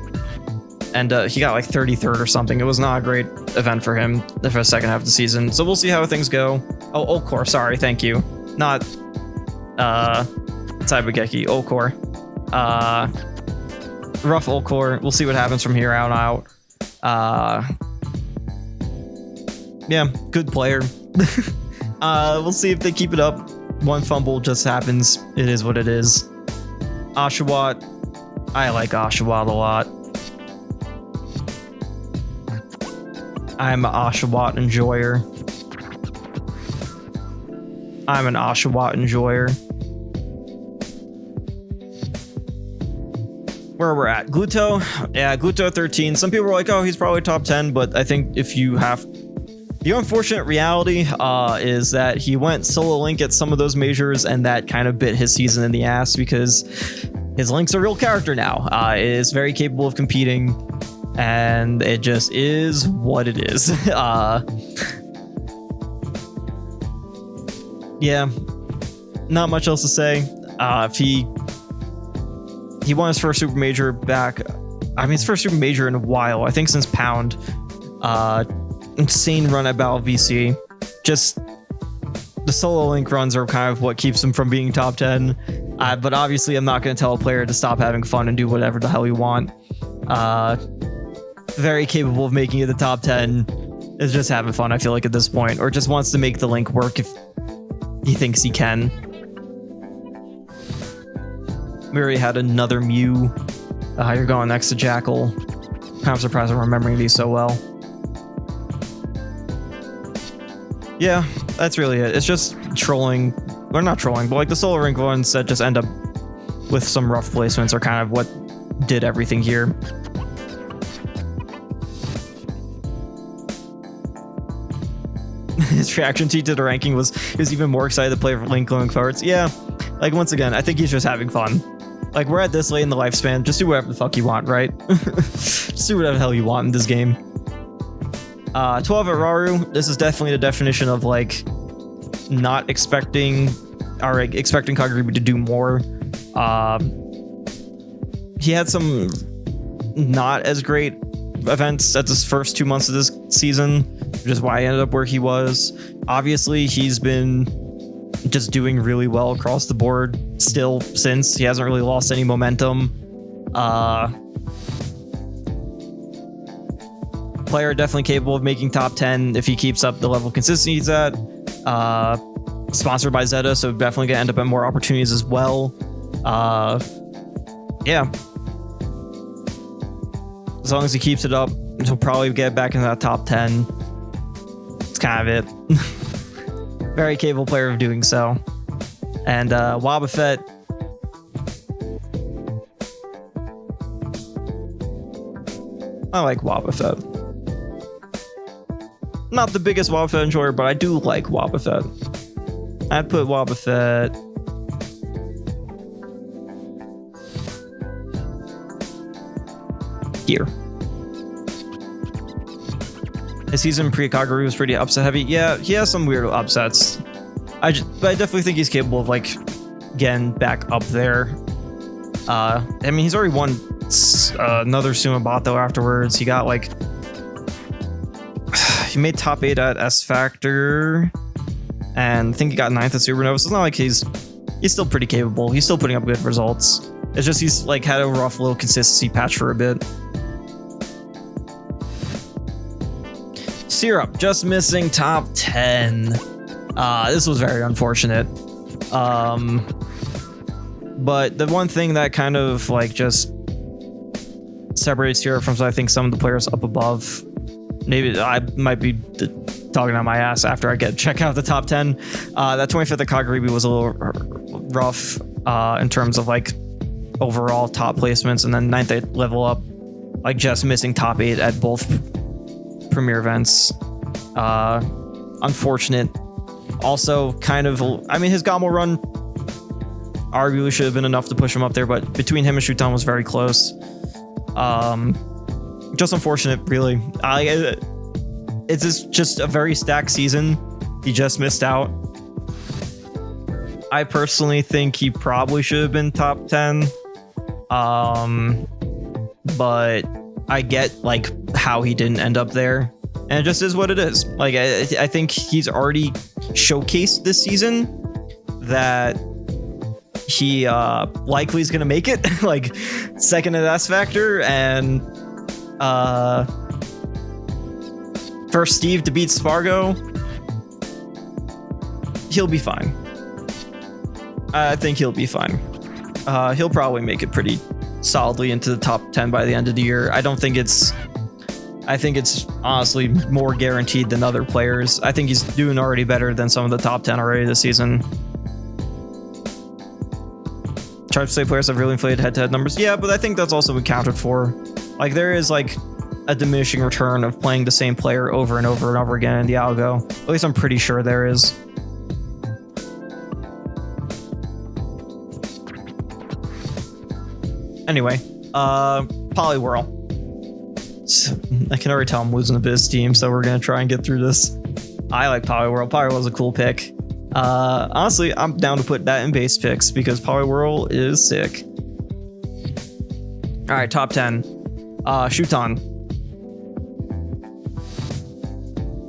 And he got like 33rd or something. It was not a great event for him for the second half of the season. So we'll see how things go. Oh, Okor, sorry, thank you. Not Saibageki, Okor. Rough Okor. We'll see what happens from here on out. Yeah, good player. We'll see if they keep it up. One fumble just happens. It is what it is. Oshawott. I like Oshawott a lot. I'm an Oshawott enjoyer. I'm an Oshawott enjoyer. Where we're at. Gluto. Yeah, Gluto 13. Some people are like, oh, he's probably top 10, but I think if you have... The unfortunate reality is that he went solo Link at some of those majors, and that kind of bit his season in the ass because his Link's a real character now. It is very capable of competing, and it just is what it is. Yeah, not much else to say. If he won his first Super Major back, I mean, his first Super Major in a while, I think since Pound. Insane run at Battle VC. Just the solo Link runs are kind of what keeps him from being top 10. But obviously, I'm not going to tell a player to stop having fun and do whatever the hell you want. Very capable of making it the top 10. Is just having fun, I feel like, at this point, or just wants to make the Link work if he thinks he can. We already had another Mew. You're going next to Jackal. Kind of surprised I'm remembering these so well. Yeah, that's really it. It's just trolling, or not trolling, but like the solo Link ones that just end up with some rough placements are kind of what did everything here. His reaction to the ranking was even more excited to play for Link going forwards. Yeah, like once again, I think he's just having fun. Like we're at this late in the lifespan, just do whatever the fuck you want, right? Just do whatever the hell you want in this game. 12 at Raru. This is definitely the definition of like not expecting or expecting Kaguribi to do more. He had some not as great events at the first 2 months of this season, which is why he ended up where he was. Obviously, he's been just doing really well across the board still since. He hasn't really lost any momentum. Player definitely capable of making top 10 if he keeps up the level of consistency he's at. Sponsored by Zeta, so definitely gonna end up at more opportunities as well. Yeah. As long as he keeps it up, he'll probably get back in that top 10. It's kind of it. Very capable player of doing so. And Wobbuffet. I like Wobbuffet. Not the biggest Wobbuffet enjoyer, but I do like Wobbuffet. I'd put Wobbuffet here. His season pre-Kaguri was pretty upset heavy. Yeah, he has some weird upsets. But I definitely think he's capable of like getting back up there. I mean, he's already won another Sumabato afterwards. He got like he made top 8 at S Factor, and I think he got 9th at Supernova. So it's not like he's still pretty capable. He's still putting up good results. It's just he's like had a rough little consistency patch for a bit. Syrup just missing top 10. This was very unfortunate. But the one thing that kind of like just separates Syrup from I think some of the players up above, maybe I might be talking on my ass after I check out the top 10. That 25th at Kaguribi was a little rough in terms of like overall top placements, and then 9th at Level Up, like just missing top 8 at both premier events. Unfortunate. Also kind of, I mean, his Gamo run arguably should have been enough to push him up there, but between him and Shuton was very close. Just unfortunate, really. It's just a very stacked season. He just missed out. I personally think he probably should have been top 10. But I get like how he didn't end up there. And it just is what it is. Like, I think he's already showcased this season that he likely is going to make it, like, second in S Factor, and first Steve to beat Spargo. He'll be fine. I think he'll be fine. He'll probably make it pretty solidly into the top 10 by the end of the year. I think it's honestly more guaranteed than other players. I think he's doing already better than some of the top 10 already this season. Charge to say players have really inflated head-to-head numbers. Yeah, but I think that's also accounted for. Like, there is like a diminishing return of playing the same player over and over and over again in the algo. At least I'm pretty sure there is. Anyway, Poliwhirl. I can already tell I'm losing a bit of steam, so we're gonna try and get through this. I like Poliwhirl. Poliwhirl is a cool pick. Honestly, I'm down to put that in base picks because Poliwhirl is sick. All right, top 10. Shuton.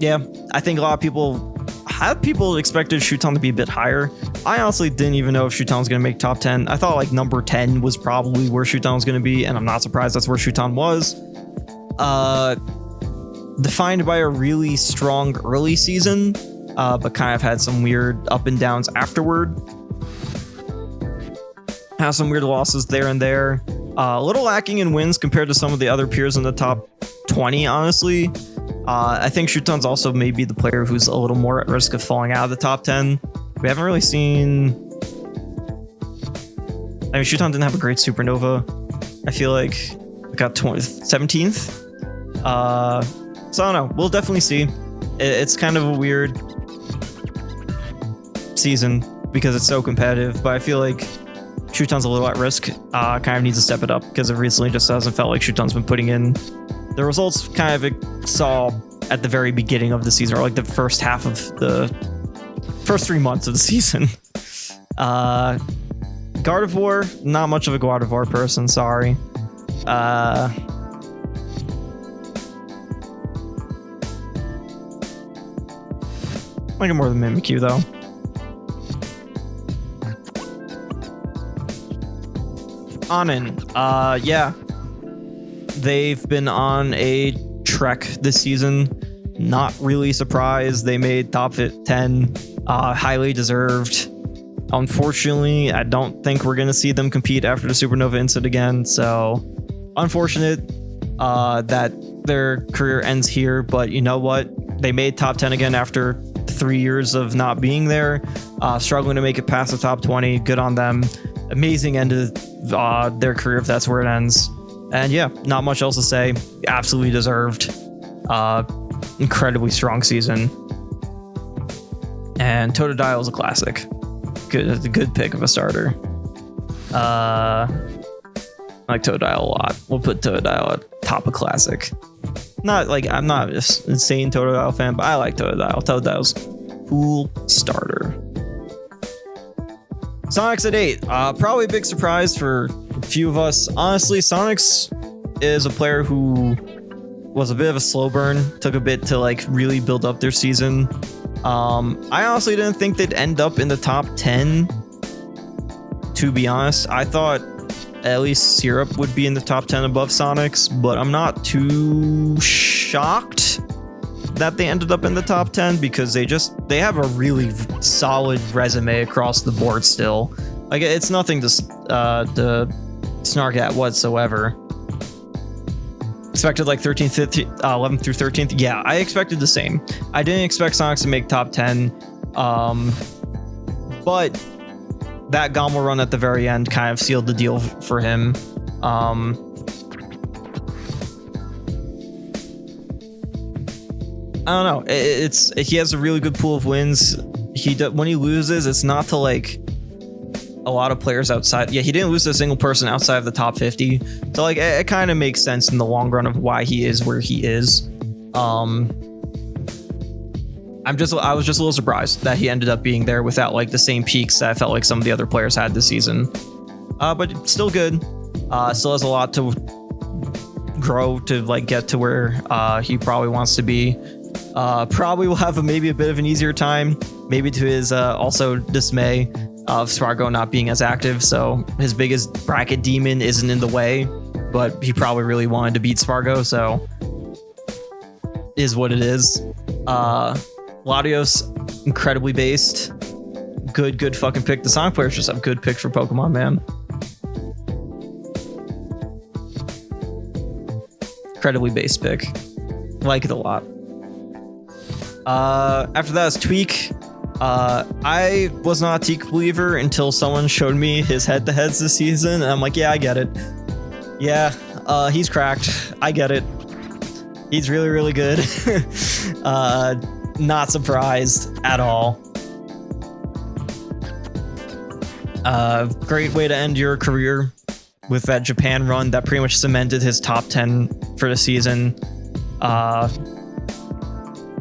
Yeah, I think a lot of people expected Shuton to be a bit higher. I honestly didn't even know if Shuton was going to make top 10. I thought like number 10 was probably where Shuton was going to be, and I'm not surprised that's where Shuton was. Defined by a really strong early season, but kind of had some weird up and downs afterward. Has some weird losses there and there. A little lacking in wins compared to some of the other peers in the top 20, honestly. I think Shuton's also maybe the player who's a little more at risk of falling out of the top 10. We haven't really seen... I mean, Shuton didn't have a great supernova. I feel like it got 17th. So I don't know. We'll definitely see. It's kind of a weird season because it's so competitive, but I feel like Shuton's a little at risk. Kind of needs to step it up because it recently just hasn't felt like Shuton's been putting in the results kind of saw at the very beginning of the season, or like the first half of the first 3 months of the season. Gardevoir, not much of a Gardevoir person, sorry. I like it more than Mimikyu though. Anin, yeah. They've been on a trek this season. Not really surprised. They made top 10. Highly deserved. Unfortunately, I don't think we're going to see them compete after the Supernova incident again. So, unfortunate that their career ends here. But you know what? They made top 10 again after 3 years of not being there. Struggling to make it past the top 20. Good on them. Amazing end of their career if that's where it ends. And yeah, not much else to say. Absolutely deserved. Incredibly strong season. And Totodile's a classic. Good pick of a starter. I like Totodile a lot. We'll put Totodile at top of classic. Not like I'm not an insane Totodile fan, but I like Totodile. Totodile's cool starter. Sonics at 8. Probably a big surprise for a few of us. Honestly, Sonics is a player who was a bit of a slow burn. Took a bit to like really build up their season. I honestly didn't think they'd end up in the top 10. To be honest, I thought at least Syrup would be in the top 10 above Sonics, but I'm not too shocked that they ended up in the top 10 because they have a really solid resume across the board still. Like, it's nothing to snark at whatsoever. Expected like 13th, 11th through 13th. Yeah, I expected the same. I didn't expect Sonics to make top 10. But that Gommel run at the very end kind of sealed the deal for him. I don't know. He has a really good pool of wins. When he loses, it's not to like a lot of players outside. Yeah, he didn't lose to a single person outside of the top 50. So like it kind of makes sense in the long run of why he is where he is. I was just a little surprised that he ended up being there without like the same peaks that I felt like some of the other players had this season. But still good. Still has a lot to grow to like get to where he probably wants to be. Probably will have maybe a bit of an easier time, maybe to his also dismay of Spargo not being as active. So his biggest bracket demon isn't in the way, but he probably really wanted to beat Spargo, so is what it is. Latios, incredibly based. Good fucking pick. The Sonic players just have good picks for Pokemon, man. Incredibly based pick. Like it a lot. After that is Tweak. I was not a Tweak believer until someone showed me his head-to-heads this season, and I'm like, yeah, I get it. Yeah, he's cracked. I get it. He's really, really good. Not surprised at all. Great way to end your career with that Japan run that pretty much cemented his top 10 for the season.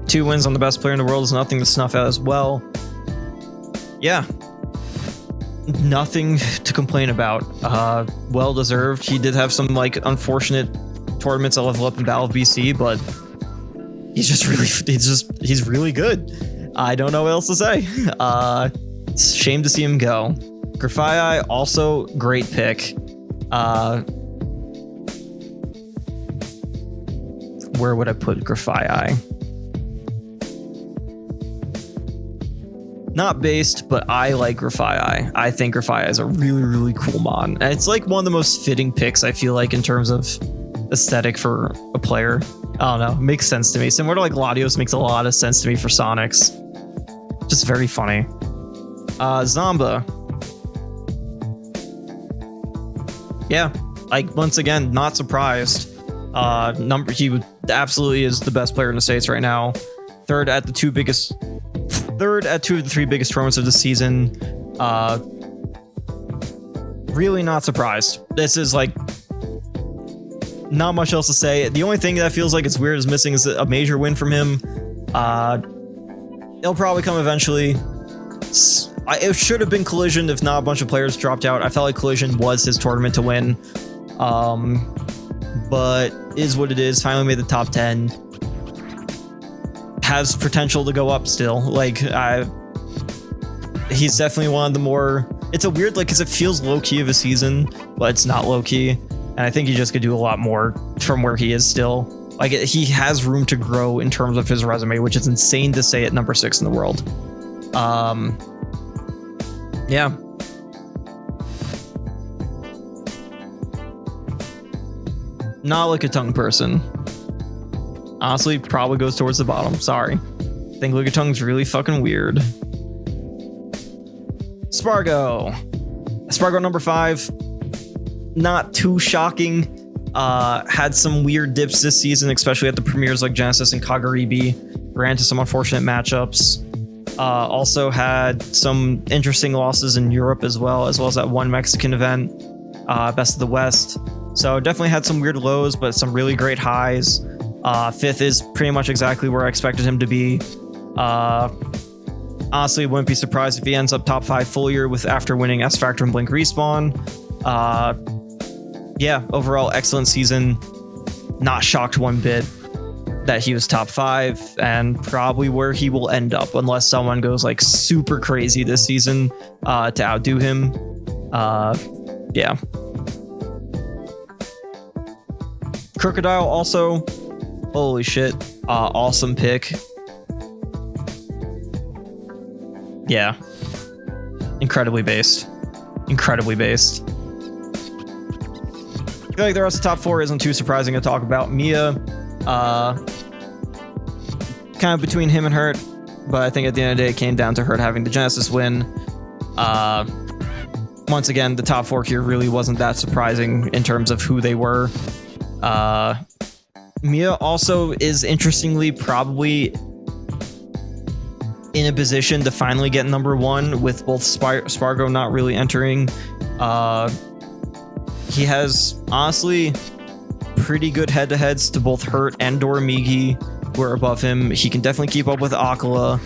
2 wins on the best player in the world is nothing to snuff at as well. Yeah. Nothing to complain about. Well deserved. He did have some like unfortunate tournaments at level up in Battle of BC, but he's really good. I don't know what else to say. It's a shame to see him go. Grafii, also great pick. Where would I put Grafii? Not based, but I like Grafii. I think Grafii is a really, really cool mon. And it's like one of the most fitting picks, I feel like, in terms of aesthetic for a player. I don't know. Makes sense to me. Similar to like Latios makes a lot of sense to me for Sonics. Just very funny. Zamba. Yeah. Like, once again, not surprised. He absolutely is the best player in the States right now. Third at 2 of the 3 biggest tournaments of the season. Really not surprised. This is like not much else to say. The only thing that feels like it's weird is missing is a major win from him. It'll probably come eventually. It should have been Collision if not a bunch of players dropped out. I felt like Collision was his tournament to win. But is what it is. Finally made the top 10. Has potential to go up still. Like, he's definitely one of the more... It's a weird, like, because it feels low-key of a season, but it's not low-key. And I think he just could do a lot more from where he is still. Like, he has room to grow in terms of his resume, which is insane to say at number 6 in the world. Yeah. Not like a tongue person. Honestly, probably goes towards the bottom. Sorry. I think Lickitung really fucking weird. Spargo. Spargo number 5. Not too shocking. Had some weird dips this season, especially at the premieres like Genesis and Kagaribi. Ran into some unfortunate matchups. Also had some interesting losses in Europe as well as that one Mexican event, Best of the West. So definitely had some weird lows, but some really great highs. 5th is pretty much exactly where I expected him to be. Honestly, wouldn't be surprised if he ends up top 5 full year with after winning S Factor and Blink Respawn. Yeah, overall excellent season. Not shocked one bit that he was top 5 and probably where he will end up unless someone goes like super crazy this season to outdo him. Yeah. Crocodile also, holy shit, awesome pick. Yeah, incredibly based. I feel like the rest of the top 4 isn't too surprising to talk about. Mia, kind of between him and Hurt, but I think at the end of the day it came down to Hurt having the Genesis win. Once again, the top 4 here really wasn't that surprising in terms of who they were. Mia also is interestingly probably in a position to finally get number 1 with both Spargo not really entering. He has honestly pretty good head-to-heads to both Hurt and Doramigi, who are above him. He can definitely keep up with Akala.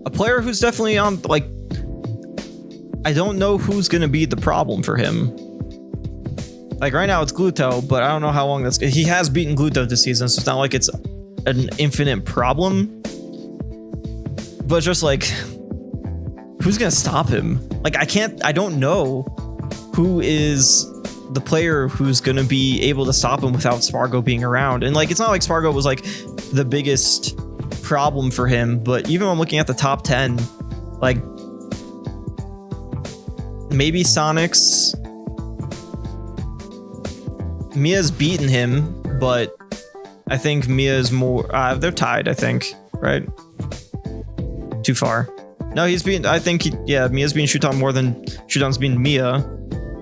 A player who's definitely on, like, I don't know who's going to be the problem for him. Like right now it's Gluto, but I don't know how long that's... He has beaten Gluto this season, so it's not like it's an infinite problem. But just like, who's going to stop him? Like I don't know who is the player who's going to be able to stop him without Spargo being around. And like, it's not like Spargo was like the biggest problem for him, but even when I'm looking at the top 10, like maybe Sonic's... Mia's beaten him, but I think Mia's more... they're tied, I think, right? Too far. No, he's beaten... I think, yeah, Mia's beaten Shuton more than Shuton's beaten Mia.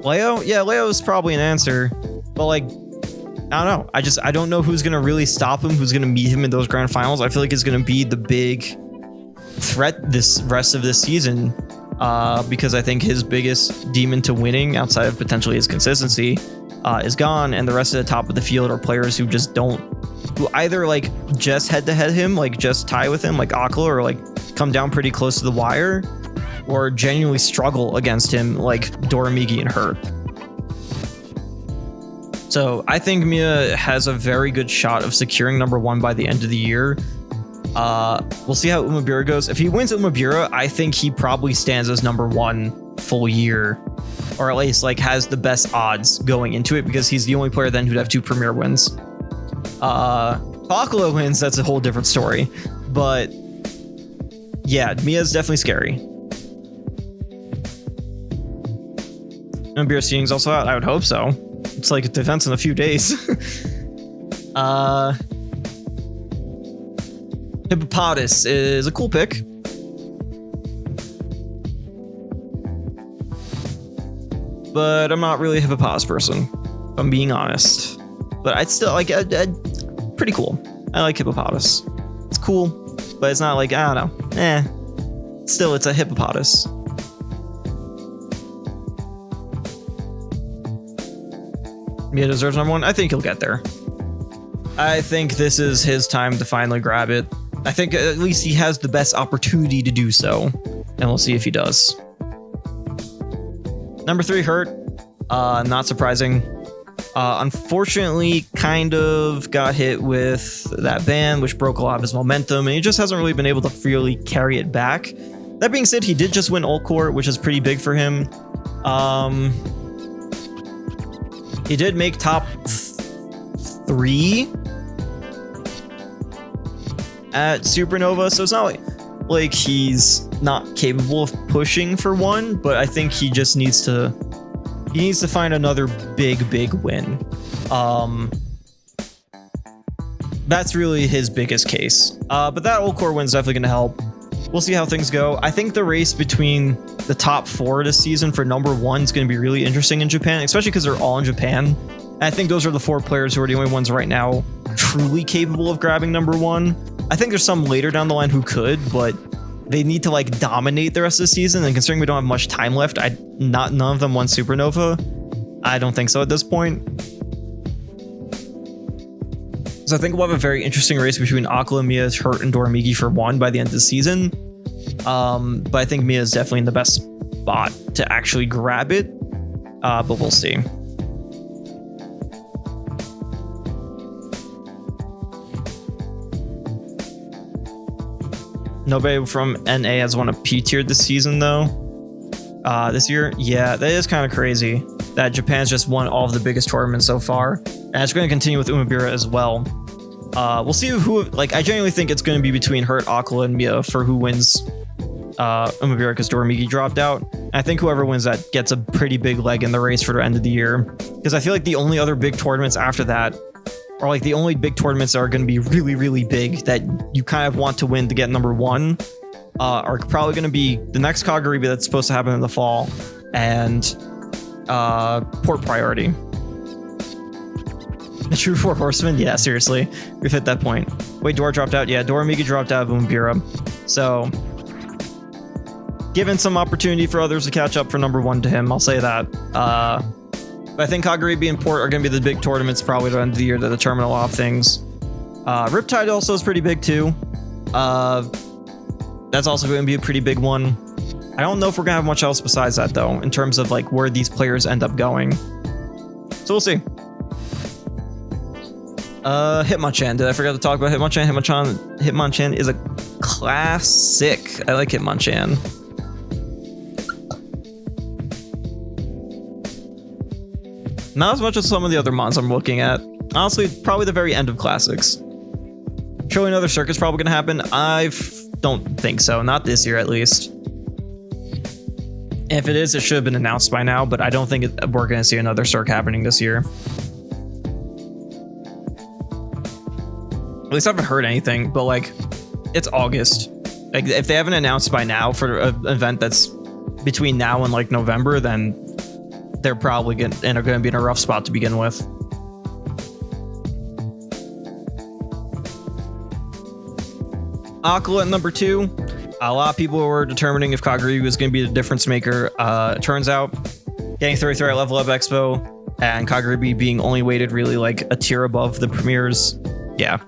Leo? Yeah, Leo's probably an answer, but like, I don't know. I don't know who's going to really stop him, who's going to meet him in those grand finals. I feel like it's going to be the big threat this rest of this season, because I think his biggest demon to winning, outside of potentially his consistency, is gone, and the rest of the top of the field are players who just don't, who either like just head to head him, like just tie with him, like Akla, or like come down pretty close to the wire, or genuinely struggle against him, like Doramigi and Hurt. So I think Mia has a very good shot of securing number 1 by the end of the year. We'll see how Umabura goes. If he wins Umabura, I think he probably stands as number 1 full year, or at least like has the best odds going into it, because he's the only player then who'd have 2 premier wins. Akla wins, that's a whole different story. But yeah, Mia's definitely scary. Umabura seeding's also out. I would hope so. It's like a defense in a few days. Hippopotas is a cool pick. But I'm not really a Hippopotas person, if I'm being honest. But I'd still like pretty cool. I like Hippopotas. It's cool, but it's not like, I don't know. Still, it's a Hippopotas. Mia deserves number 1. I think he'll get there. I think this is his time to finally grab it. I think at least he has the best opportunity to do so, and we'll see if he does. Number 3, Hurt. Not surprising. Unfortunately, kind of got hit with that ban, which broke a lot of his momentum, and he just hasn't really been able to really carry it back. That being said, he did just win Ult Court, which is pretty big for him. He did make top 3 at Supernova, so it's not like he's not capable of pushing for 1, but I think he just needs to find another big win. That's really his biggest case. But that Ult Core win's definitely going to help. We'll see how things go. I think the race between the top 4 this season for number 1 is going to be really interesting in Japan, especially because they're all in Japan. And I think those are the 4 players who are the only ones right now truly capable of grabbing number 1. I think there's some later down the line who could, but they need to like dominate the rest of the season. And considering we don't have much time left, none of them won Supernova. I don't think so at this point. So I think we'll have a very interesting race between Akla, Mia, Hurt, and Doramigi for 1 by the end of the season. But I think Mia is definitely in the best spot to actually grab it. But we'll see. Nobody from NA has won a P tier this season, though. This year, yeah, that is kind of crazy that Japan's just won all of the biggest tournaments so far, and it's going to continue with Umabura as well. We'll see who. Like, I genuinely think it's going to be between Hurt, Akla, and Mia for who wins Umabura, because Doramigi dropped out. And I think whoever wins that gets a pretty big leg in the race for the end of the year, because I feel like the only other big tournaments after that, or like the only big tournaments that are going to be really big that you kind of want to win to get number 1, are probably going to be the next Kaguribi that's supposed to happen in the fall, and Port Priority. The true 4 horsemen? Yeah, seriously. We've hit that point. Wait, Dora dropped out? Yeah, Doramigi dropped out of Umabura. So, given some opportunity for others to catch up for number 1 to him, I'll say that. But I think Kaguribi and Port are going to be the big tournaments probably at the end of the year to determine a lot of things. Riptide also is pretty big too. That's also going to be a pretty big one. I don't know if we're gonna have much else besides that though, in terms of like where these players end up going. So we'll see. Hitmonchan. Did I forget to talk about Hitmonchan? Hitmonchan is a classic. I like Hitmonchan. Not as much as some of the other mons I'm looking at. Honestly, probably the very end of classics. Surely another circuit's probably gonna happen. I don't think so. Not this year, at least. If it is, it should have been announced by now, but I don't think we're gonna see another circuit happening this year. At least I haven't heard anything, but like, it's August. Like, if they haven't announced by now for an event that's between now and like November, then they're probably going to be in a rough spot to begin with. Aquila at number 2. A lot of people were determining if Kaguryu was going to be the difference maker. Turns out, getting 33 at Level Up Expo and Kaguryu being only weighted really like a tier above the premieres. Yeah,